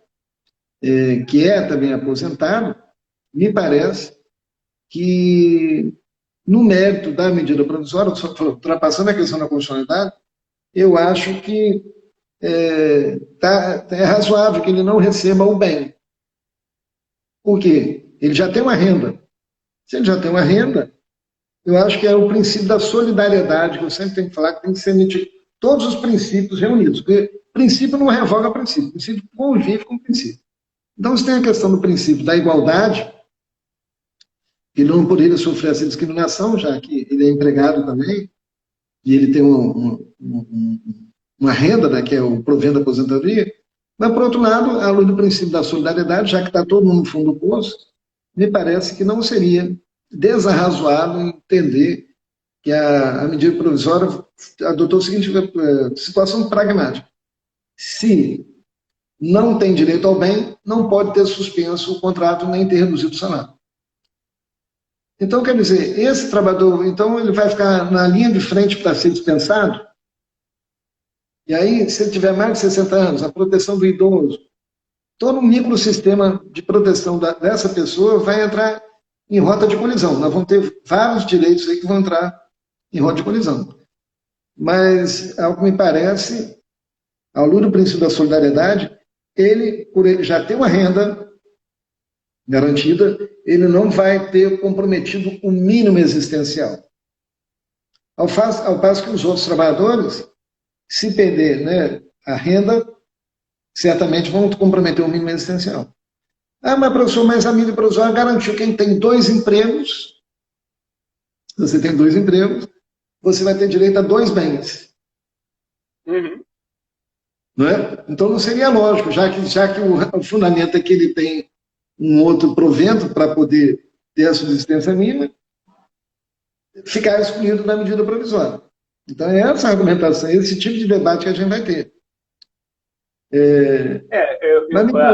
que é também aposentado, me parece que, no mérito da medida provisória, ultrapassando a questão da constitucionalidade, eu acho que é razoável que ele não receba o bem. Por quê? Ele já tem uma renda. Se ele já tem uma renda, eu acho que é o princípio da solidariedade, que eu sempre tenho que falar, que tem que ser emitido todos os princípios reunidos. Porque princípio não revoga princípio, princípio convive com princípio. Então, você tem a questão do princípio da igualdade, que ele não poderia sofrer essa discriminação, já que ele é empregado também, e ele tem uma renda, né, que é o provento da aposentadoria. Mas, por outro lado, à luz do princípio da solidariedade, já que está todo mundo no fundo do poço, me parece que não seria desarrazoado entender que a medida provisória adotou a seguinte situação pragmática. Se não tem direito ao bem, não pode ter suspenso o contrato nem ter reduzido o salário. Então, quer dizer, esse trabalhador, então ele vai ficar na linha de frente para ser dispensado, e aí, se ele tiver mais de 60 anos, a proteção do idoso, todo o microsistema de proteção dessa pessoa vai entrar em rota de colisão. Nós vamos ter vários direitos aí que vão entrar em rota de colisão. Mas, ao que me parece, ao luz do princípio da solidariedade, por ele já ter uma renda garantida, ele não vai ter comprometido o mínimo existencial. Ao passo que os outros trabalhadores, se perder, né, a renda, certamente vão comprometer o mínimo existencial. Mas professor, mas a medida provisória garantiu quem tem 2 empregos, se você tem 2 empregos, você vai ter direito a 2 bens. Uhum. Não é? Então não seria lógico, já que o fundamento é que ele tem um outro provento para poder ter a subsistência mínima, ficar excluído da medida provisória. Então é essa argumentação, esse tipo de debate que a gente vai ter.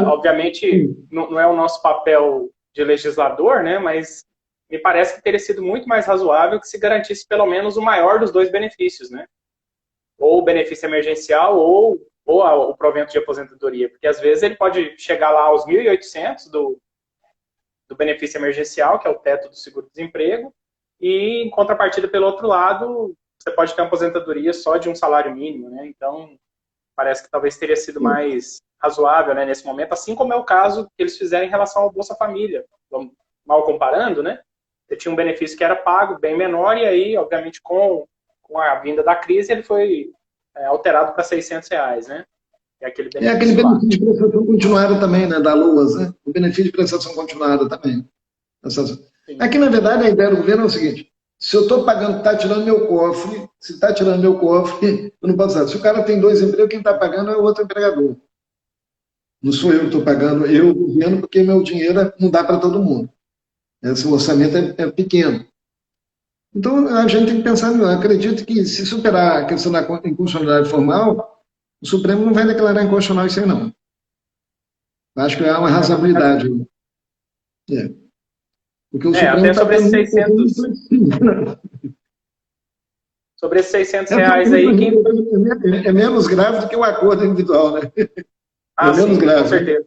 Obviamente, não é o nosso papel de legislador, né, mas me parece que teria sido muito mais razoável que se garantisse pelo menos o maior dos dois benefícios, né? Ou o benefício emergencial ou o provento de aposentadoria, porque às vezes ele pode chegar lá aos 1.800 do benefício emergencial, que é o teto do seguro-desemprego, e em contrapartida, pelo outro lado, você pode ter uma aposentadoria só de um salário mínimo, né? Então, parece que talvez teria sido mais razoável, né, nesse momento, assim como é o caso que eles fizeram em relação ao Bolsa Família. Mal comparando, né? Você tinha um benefício que era pago, bem menor, e aí, obviamente, com a vinda da crise, ele foi alterado para R$ 600, né? É aquele aquele benefício lá. benefício de prestação continuada também, né, da LOAS, né? O benefício de prestação continuada também. Aqui, na verdade, a ideia do governo é o seguinte: se eu estou pagando, está tirando meu cofre, se está tirando meu cofre, eu não posso usar. Se o cara tem 2 empregos, quem está pagando é o outro empregador. Não sou eu que estou pagando, eu, o governo, porque meu dinheiro não dá para todo mundo. Esse orçamento é pequeno. Então, a gente tem que pensar, eu acredito que se superar a questão da inconstitucionalidade formal, o Supremo não vai declarar inconstitucional isso aí, não. Acho que há uma razoabilidade. Porque o Supremo até está sobre esses 600... Sobre esses R$ 600 aí... É menos grave do que o acordo individual, né? Menos grave. Com certeza. Né?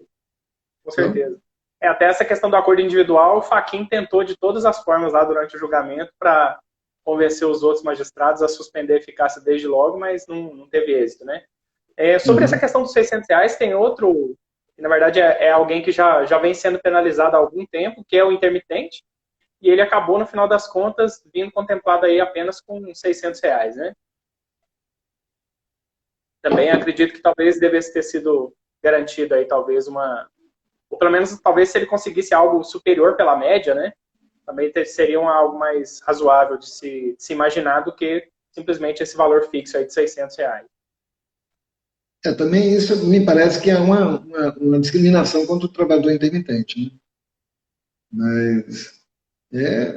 Com certeza. Até essa questão do acordo individual, o Fachin tentou de todas as formas lá durante o julgamento para convencer os outros magistrados a suspender a eficácia desde logo, mas não teve êxito, né? Sobre essa questão dos R$ 600, tem outro, que na verdade é alguém que já vem sendo penalizado há algum tempo, que é o intermitente, e ele acabou, no final das contas, vindo contemplado aí apenas com R$ 600, né? Também acredito que talvez devesse ter sido garantido aí, talvez, ou pelo menos, talvez, se ele conseguisse algo superior pela média, né? Também seria algo mais razoável de se imaginar do que simplesmente esse valor fixo aí de R$ 600. Também isso me parece que é uma discriminação contra o trabalhador intermitente, né? Mas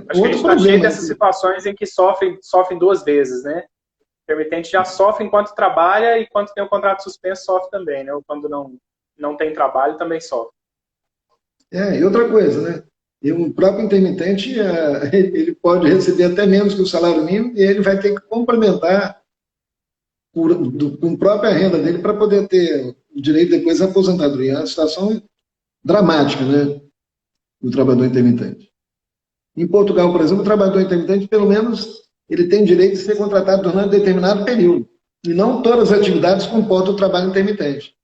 acho que a gente está cheio dessas situações em que sofrem 2 vezes, né? O intermitente já sofre enquanto trabalha e quando tem o contrato suspenso sofre também, né? Ou quando não tem trabalho também sofre. E outra coisa, né? E o próprio intermitente, ele pode receber até menos que o salário mínimo e ele vai ter que complementar com a própria renda dele para poder ter o direito depois à aposentadoria. É uma situação dramática, né? Do trabalhador intermitente. Em Portugal, por exemplo, o trabalhador intermitente, pelo menos, ele tem direito de ser contratado durante determinado período. E não todas as atividades comportam o trabalho intermitente.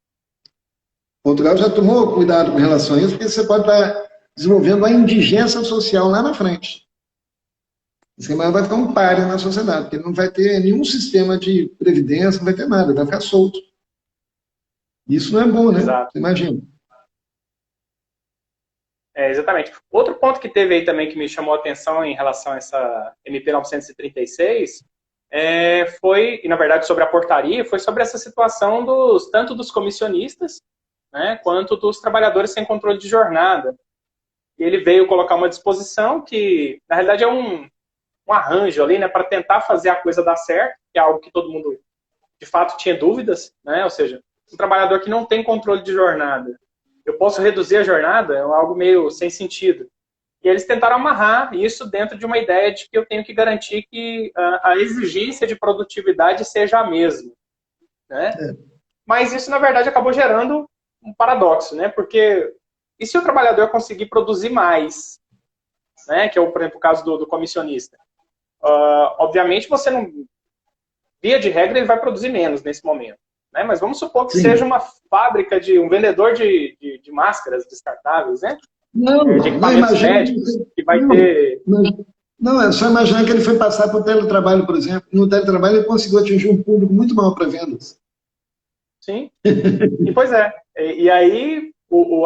Portugal já tomou cuidado com relação a isso, porque você pode estar desenvolvendo a indigência social lá na frente. Esse camarada vai ficar um páreo na sociedade, porque ele não vai ter nenhum sistema de previdência, não vai ter nada, ele vai ficar solto. Isso não é bom, né? Exato. Você imagina. Exatamente. Outro ponto que teve aí também que me chamou a atenção em relação a essa MP 936 foi, e na verdade sobre a portaria, foi sobre essa situação tanto dos comissionistas, né, quanto dos trabalhadores sem controle de jornada. E ele veio colocar uma disposição que, na realidade, é um arranjo ali, né, para tentar fazer a coisa dar certo, que é algo que todo mundo, de fato, tinha dúvidas, né, ou seja, um trabalhador que não tem controle de jornada, eu posso reduzir a jornada? É algo meio sem sentido. E eles tentaram amarrar isso dentro de uma ideia de que eu tenho que garantir que a exigência de produtividade seja a mesma, né? Mas isso, na verdade, acabou gerando um paradoxo, né? Porque e se o trabalhador conseguir produzir mais, né? Que é, por exemplo, o caso do comissionista. Obviamente, você não... Via de regra, ele vai produzir menos nesse momento. Né? Mas vamos supor que seja uma fábrica um vendedor de máscaras descartáveis, né? De equipamentos médicos, que vai ter... Não, é só imaginar que ele foi passar para o teletrabalho, por exemplo. No teletrabalho ele conseguiu atingir um público muito maior para vendas. Sim, e pois é. E aí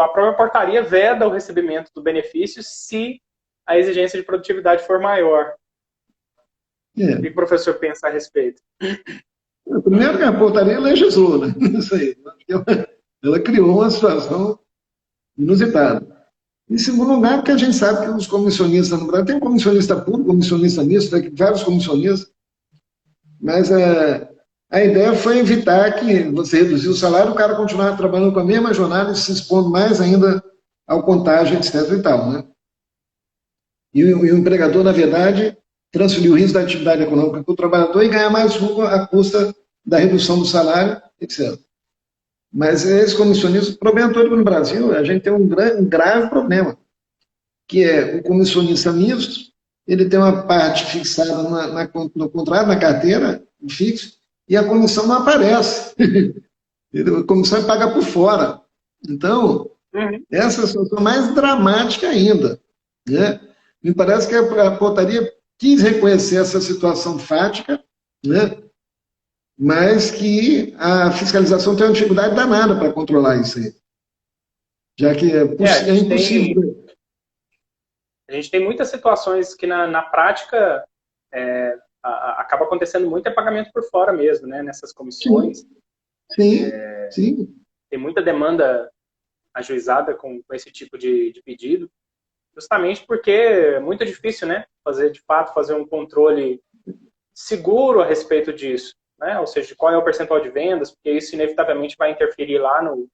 a própria portaria veda o recebimento do benefício se a exigência de produtividade for maior. O que o professor pensa a respeito? Primeiro que a portaria legislou, né? Isso aí. Ela criou uma situação inusitada. Em segundo lugar, porque a gente sabe que os comissionistas no Brasil, tem comissionista puro, comissionista misto, vários comissionistas, mas a ideia foi evitar que você reduzir o salário, o cara continuar trabalhando com a mesma jornada e se expondo mais ainda ao contágio, etc. e tal, né? E o empregador, na verdade, transferir o risco da atividade econômica para o trabalhador e ganhar mais lucro à custa da redução do salário, etc. Mas esse comissionista, o problema todo no Brasil, a gente tem um grave problema, que é o comissionista misto, ele tem uma parte fixada no contrato, na carteira, fixo, e a comissão não aparece. A comissão é paga por fora. Então, essa é a situação mais dramática ainda, né? Me parece que a portaria quis reconhecer essa situação fática, né? Mas que a fiscalização tem uma dificuldade danada para controlar isso aí. Já que é impossível. A gente tem muitas situações que na prática acaba acontecendo muito pagamento por fora mesmo, né? Nessas comissões. Sim. Tem muita demanda ajuizada com esse tipo de pedido, justamente porque é muito difícil, né? Fazer um controle seguro a respeito disso, né? Ou seja, qual é o percentual de vendas, porque isso inevitavelmente vai interferir lá no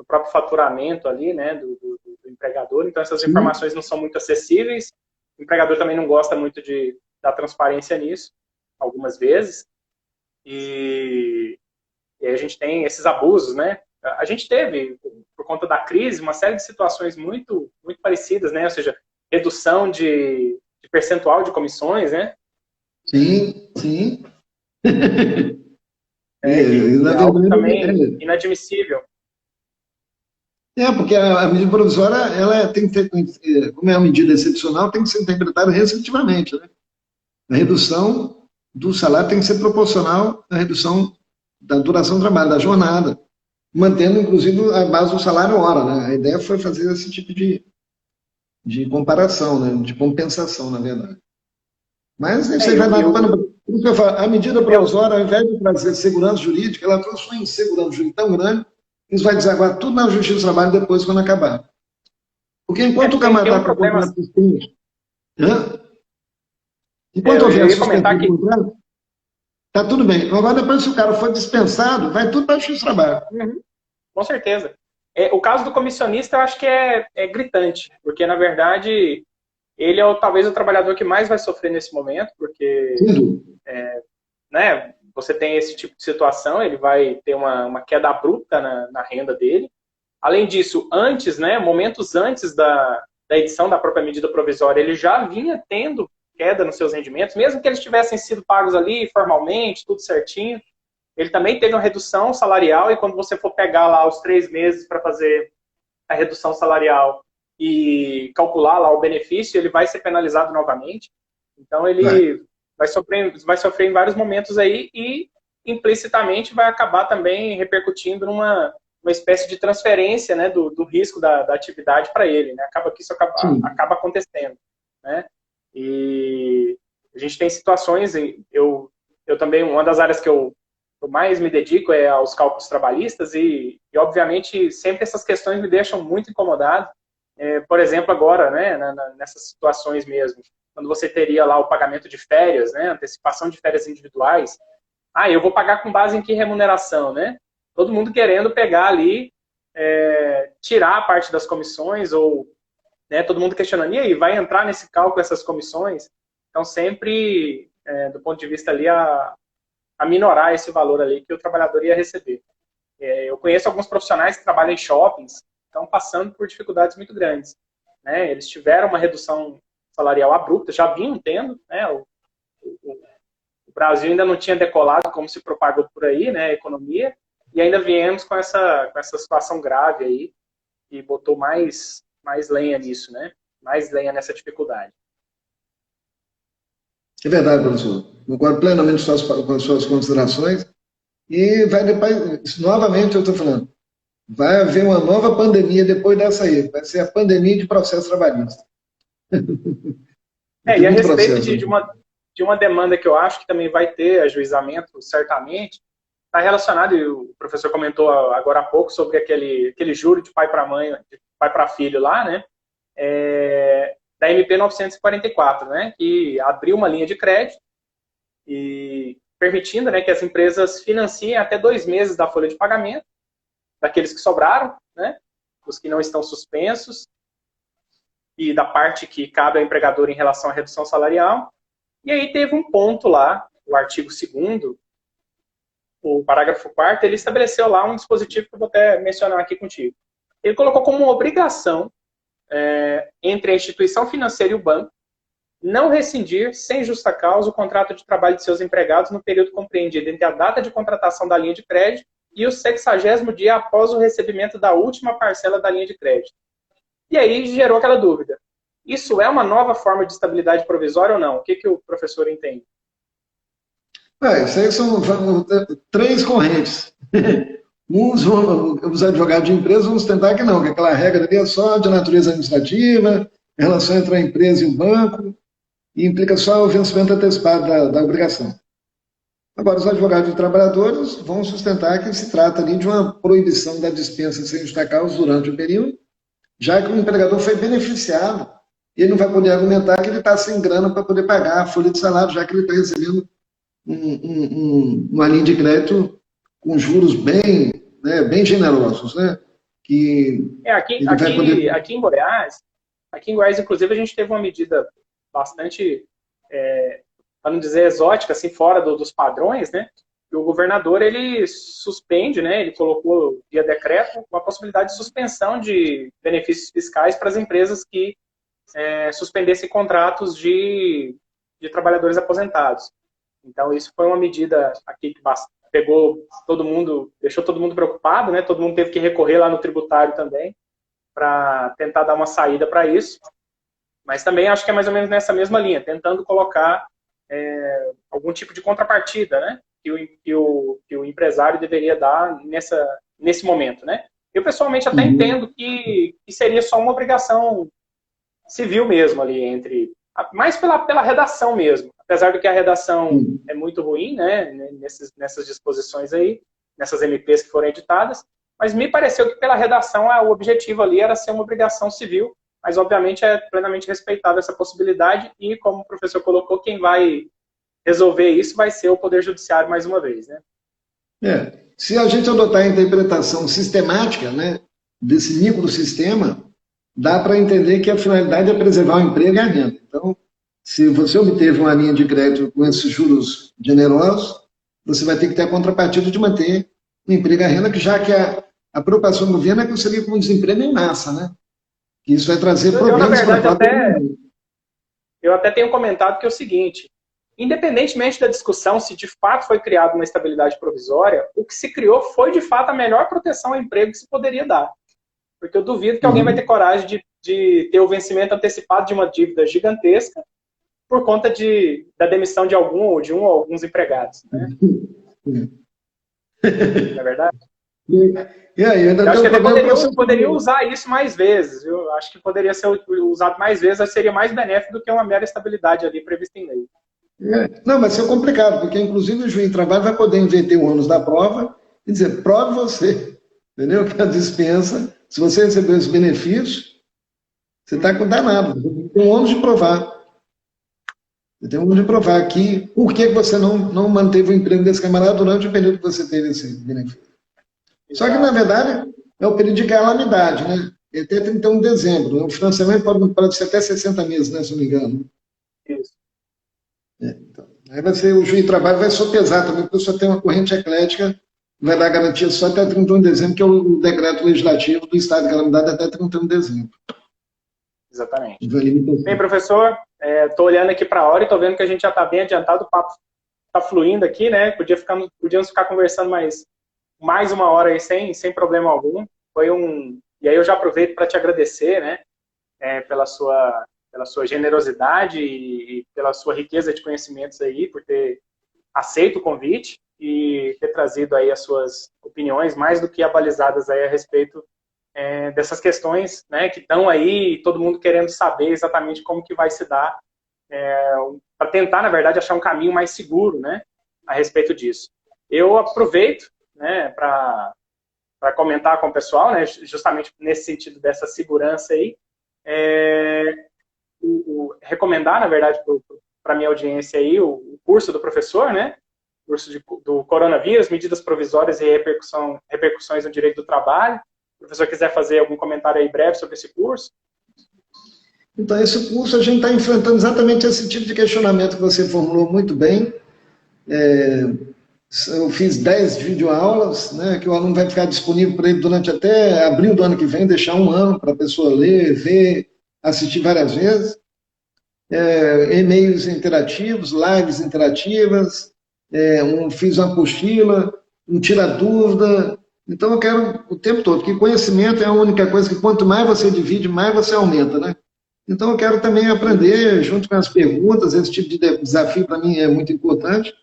próprio faturamento ali, né? Do empregador. Então essas informações não são muito acessíveis. O empregador também não gosta muito da transparência nisso, algumas vezes. E aí a gente tem esses abusos, né? A gente teve, por conta da crise, uma série de situações muito, muito parecidas, né? Ou seja, redução de percentual de comissões, né? Sim. É algo também inadmissível. Porque a medida provisória, ela tem que ter, como é uma medida excepcional, tem que ser interpretada restritivamente, né? A redução do salário tem que ser proporcional à redução da duração do trabalho, da jornada, mantendo, inclusive, a base do salário hora, né? A ideia foi fazer esse tipo de comparação, né? De compensação, na verdade. Mas isso aí vai dar pano. Por isso que eu falo, a medida provisória, ao invés de trazer segurança jurídica, ela trouxe uma insegurança jurídica tão grande que isso vai desaguar tudo na Justiça do Trabalho depois, quando acabar. Porque enquanto o camarada está com o contrato suspenso, enquanto houver suspensão do contrato, está tudo bem. Agora, depois, se o cara for dispensado, vai tudo para a Justiça do Trabalho. Com certeza. O caso do comissionista, eu acho que é gritante, porque, na verdade, ele é talvez o trabalhador que mais vai sofrer nesse momento, porque né, você tem esse tipo de situação, ele vai ter uma queda abrupta na renda dele. Além disso, momentos antes da edição da própria medida provisória, ele já vinha tendo queda nos seus rendimentos, mesmo que eles tivessem sido pagos ali formalmente, tudo certinho. Ele também teve uma redução salarial, e quando você for pegar lá os 3 meses para fazer a redução salarial e calcular lá o benefício, ele vai ser penalizado novamente. Então, ele vai sofrer em vários momentos aí e, implicitamente, vai acabar também repercutindo numa espécie de transferência, né, do risco da atividade para ele, né? Acaba que isso acaba acontecendo, né? E a gente tem situações, eu também, uma das áreas que eu mais me dedico é aos cálculos trabalhistas e obviamente, sempre essas questões me deixam muito incomodado. Por exemplo, agora, né, nessas situações mesmo, quando você teria lá o pagamento de férias, né, antecipação de férias individuais, eu vou pagar com base em que remuneração, né? Todo mundo querendo pegar ali, tirar a parte das comissões, ou, né, todo mundo questionando, e aí, vai entrar nesse cálculo essas comissões? Então, sempre, do ponto de vista ali, a minorar esse valor ali que o trabalhador ia receber. Eu conheço alguns profissionais que trabalham em shoppings, estão passando por dificuldades muito grandes, né? Eles tiveram uma redução salarial abrupta, já vinham tendo, né? O Brasil ainda não tinha decolado como se propagou por aí, né? A economia, e ainda viemos com essa situação grave aí, e botou mais lenha nisso, né? Mais lenha nessa dificuldade. É verdade, professor. Concordo plenamente com as suas considerações. E vai depois, novamente eu estou falando, vai haver uma nova pandemia depois dessa aí. Vai ser a pandemia de processo trabalhista. E a respeito de uma demanda que eu acho que também vai ter ajuizamento, certamente, está relacionado, e o professor comentou agora há pouco, sobre aquele juro de pai para mãe, de pai para filho lá, né? Da MP 944, né? Que abriu uma linha de crédito e permitindo, né, que as empresas financiem até 2 meses da folha de pagamento, daqueles que sobraram, né? Os que não estão suspensos, e da parte que cabe ao empregador em relação à redução salarial. E aí teve um ponto lá, o artigo 2º, o parágrafo 4º, ele estabeleceu lá um dispositivo que eu vou até mencionar aqui contigo. Ele colocou como uma obrigação entre a instituição financeira e o banco não rescindir, sem justa causa, o contrato de trabalho de seus empregados no período compreendido entre a data de contratação da linha de crédito e o 60º dia após o recebimento da última parcela da linha de crédito. E aí gerou aquela dúvida. Isso é uma nova forma de estabilidade provisória ou não? O que o professor entende? Isso aí são três correntes. Os advogados de empresa vão sustentar que não, que aquela regra ali é só de natureza administrativa, em relação entre a empresa e o banco, e implica só o vencimento antecipado da obrigação. Agora, os advogados de trabalhadores vão sustentar que se trata ali de uma proibição da dispensa sem justa causa durante o período, já que o empregador foi beneficiado, e ele não vai poder argumentar que ele está sem grana para poder pagar a folha de salário, já que ele está recebendo uma linha de crédito com juros bem generosos, né? Aqui em Goiás, inclusive, a gente teve uma medida bastante, para não dizer exótica, assim, fora dos padrões, né? E o governador, ele suspende, né? Ele colocou via decreto uma possibilidade de suspensão de benefícios fiscais para as empresas que suspendessem contratos de trabalhadores aposentados. Então, isso foi uma medida aqui que pegou todo mundo, deixou todo mundo preocupado, né? Todo mundo teve que recorrer lá no tributário também para tentar dar uma saída para isso. Mas também acho que é mais ou menos nessa mesma linha, tentando colocar algum tipo de contrapartida, né? Que o empresário deveria dar nesse momento, né? Eu pessoalmente até entendo que seria só uma obrigação civil mesmo ali, mais pela redação mesmo. Apesar de que a redação é muito ruim, né, nessas disposições aí, nessas MPs que foram editadas, mas me pareceu que pela redação o objetivo ali era ser uma obrigação civil, mas obviamente é plenamente respeitada essa possibilidade e, como o professor colocou, quem vai resolver isso vai ser o Poder Judiciário mais uma vez, né? Se a gente adotar a interpretação sistemática, né, desse microsistema, dá para entender que a finalidade é preservar o emprego e a renda. Então, se você obteve uma linha de crédito com esses juros generosos, você vai ter que ter a contrapartida de manter o emprego e a renda, que já que a preocupação do governo é que você liga com o desemprego em massa, né? Que isso vai trazer problemas para o próprio. Eu até tenho comentado que é o seguinte, independentemente da discussão se de fato foi criada uma estabilidade provisória, o que se criou foi de fato a melhor proteção ao emprego que se poderia dar. Porque eu duvido que alguém vai ter coragem de ter o vencimento antecipado de uma dívida gigantesca por conta da demissão de um ou alguns empregados. Né? Não é verdade? E aí, eu acho que até poderia usar isso mais vezes. Eu acho que poderia ser usado mais vezes, seria mais benéfico do que uma mera estabilidade ali prevista em lei. Não, vai ser complicado, porque inclusive o juiz de trabalho vai poder inverter o ônus da prova e dizer, prove você, entendeu? Que a dispensa, se você recebeu esse benefício, você está condenado, você tem um ônus de provar. Você tem um ônus de provar aqui por que você não manteve o emprego desse camarada durante o período que você teve esse benefício. Só que, na verdade, é o período de calamidade, né? Até 31 de dezembro. O financiamento pode ser até 60 meses, né, se não me engano. Isso. Então, aí vai ser, o juiz de trabalho vai sopesar também, porque só tem uma corrente eclética, vai dar garantia só até 31 de dezembro, que é o decreto legislativo do estado de calamidade até 31 de dezembro. Exatamente. Bem, professor, estou olhando aqui para a hora e estou vendo que a gente já está bem adiantado, o papo está fluindo aqui, né? Podíamos ficar conversando mais uma hora aí sem problema algum. E aí eu já aproveito para te agradecer, né? Pela sua generosidade e pela sua riqueza de conhecimentos aí, por ter aceito o convite e ter trazido aí as suas opiniões mais do que abalizadas aí a respeito dessas questões, né, que estão aí, todo mundo querendo saber exatamente como que vai se dar, para tentar, na verdade, achar um caminho mais seguro, né, a respeito disso. Eu aproveito, né, para comentar com o pessoal, né, justamente nesse sentido dessa segurança aí, recomendar, na verdade, para a minha audiência aí, o curso do professor, né, curso do coronavírus, medidas provisórias e repercussões no direito do trabalho. Se o professor quiser fazer algum comentário aí breve sobre esse curso. Então, esse curso a gente está enfrentando exatamente esse tipo de questionamento que você formulou muito bem. Eu fiz 10 videoaulas, né, que o aluno vai ficar disponível para ele durante até abril do ano que vem, deixar um ano para a pessoa ler, ver, assistir várias vezes. E-mails interativos, lives interativas, fiz uma apostila, um tira-dúvida. Então, eu quero o tempo todo, porque conhecimento é a única coisa que quanto mais você divide, mais você aumenta, né? Então, eu quero também aprender, junto com as perguntas, esse tipo de desafio para mim é muito importante.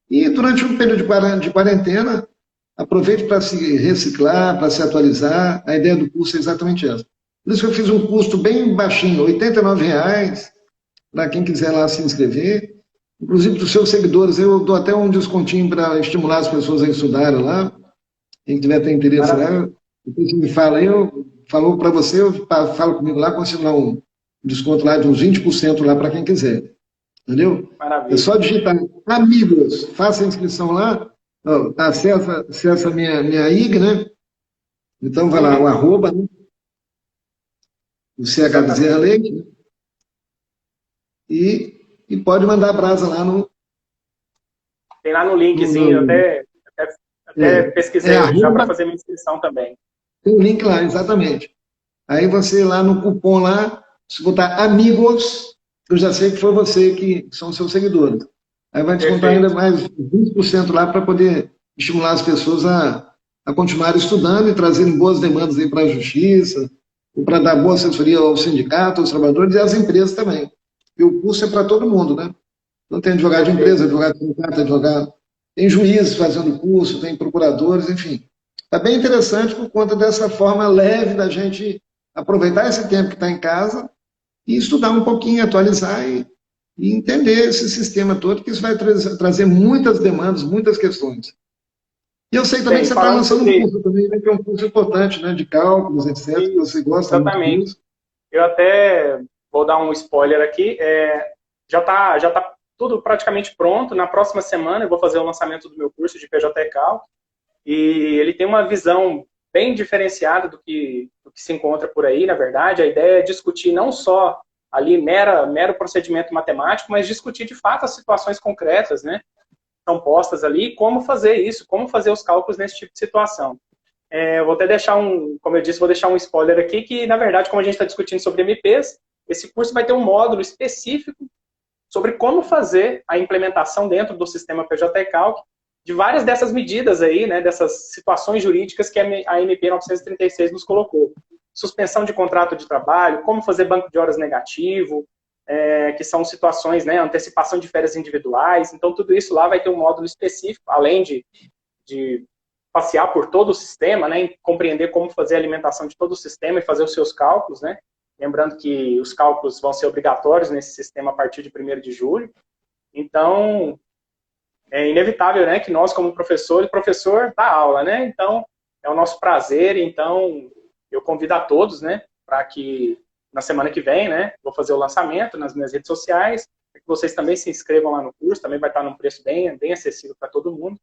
E durante um período de quarentena, aproveite para se reciclar, para se atualizar. A ideia do curso é exatamente essa. Por isso que eu fiz um custo bem baixinho, R$ 89,00, para quem quiser lá se inscrever. Inclusive, dos seus seguidores, eu dou até um descontinho para estimular as pessoas a estudarem lá. Quem tiver ter interesse lá, depois você me fala aí, falou para você, fala comigo lá, consigo lá um desconto lá de uns 20% lá para quem quiser. Entendeu? Maravilha. É só digitar amigos, faça a inscrição lá, ó, acessa a minha IG, né? Então vai lá, o arroba, né? O CH Bezerra Leite, né? E pode mandar brasa lá no. Tem lá no linkzinho, até pesquisei já para fazer minha inscrição também. Tem um link lá, exatamente. Aí você lá no cupom lá, se botar amigos, eu já sei que foi você que são seus seguidores. Aí vai descontar ainda mais 20% lá para poder estimular as pessoas a continuarem estudando e trazerem boas demandas aí para a justiça, ou para dar boa assessoria ao sindicato, aos trabalhadores e às empresas também. E o curso é para todo mundo, né? Então tem advogado de empresa, advogado de sindicato, advogado, tem juízes fazendo curso, tem procuradores, enfim. Está bem interessante por conta dessa forma leve da gente aproveitar esse tempo que está em casa e estudar um pouquinho, atualizar e entender esse sistema todo, que isso vai trazer muitas demandas, muitas questões. E eu sei também que você está lançando um curso também, né, que é um curso importante, né, de cálculos, etc., que você gosta exatamente. Muito disso. Eu até vou dar um spoiler aqui, já tá tudo praticamente pronto. Na próxima semana eu vou fazer o lançamento do meu curso de PJ Cálculo, e ele tem uma visão bem diferenciada do que se encontra por aí, na verdade. A ideia é discutir não só ali mero procedimento matemático, mas discutir de fato as situações concretas, né? São postas ali, como fazer isso, como fazer os cálculos nesse tipo de situação. Eu vou até deixar como eu disse, vou deixar um spoiler aqui, que na verdade, como a gente está discutindo sobre MPs, esse curso vai ter um módulo específico sobre como fazer a implementação dentro do sistema PJ Calc de várias dessas medidas aí, né, dessas situações jurídicas que a MP 936 nos colocou. Suspensão de contrato de trabalho, como fazer banco de horas negativo, que são situações, né, antecipação de férias individuais. Então, tudo isso lá vai ter um módulo específico, além de passear por todo o sistema, né, compreender como fazer a alimentação de todo o sistema e fazer os seus cálculos, né. Lembrando que os cálculos vão ser obrigatórios nesse sistema a partir de 1º de julho. Então, é inevitável, né, que nós, como professor dá aula, né? Então, é o nosso prazer. Então, eu convido a todos, né, para que na semana que vem, né, vou fazer o lançamento nas minhas redes sociais, para que vocês também se inscrevam lá no curso, também vai estar num preço bem acessível para todo mundo.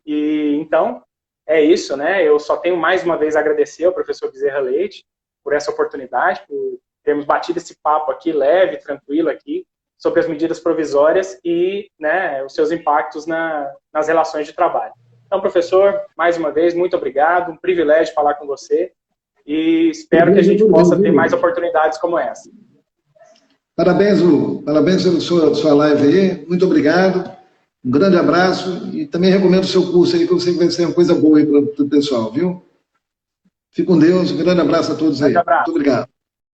E, então, é isso, né? Eu só tenho mais uma vez a agradecer ao professor Bezerra Leite por essa oportunidade, por termos batido esse papo aqui, leve, tranquilo aqui, sobre as medidas provisórias e, né, os seus impactos nas relações de trabalho. Então, professor, mais uma vez, muito obrigado, um privilégio falar com você e espero que a gente possa ter mais oportunidades como essa. Parabéns, Lu. Parabéns pela sua live aí. Muito obrigado. Um grande abraço e também recomendo o seu curso aí, que eu sei que vai ser uma coisa boa aí para o pessoal, viu? Fique com Deus. Um grande abraço a todos aí. Muito obrigado.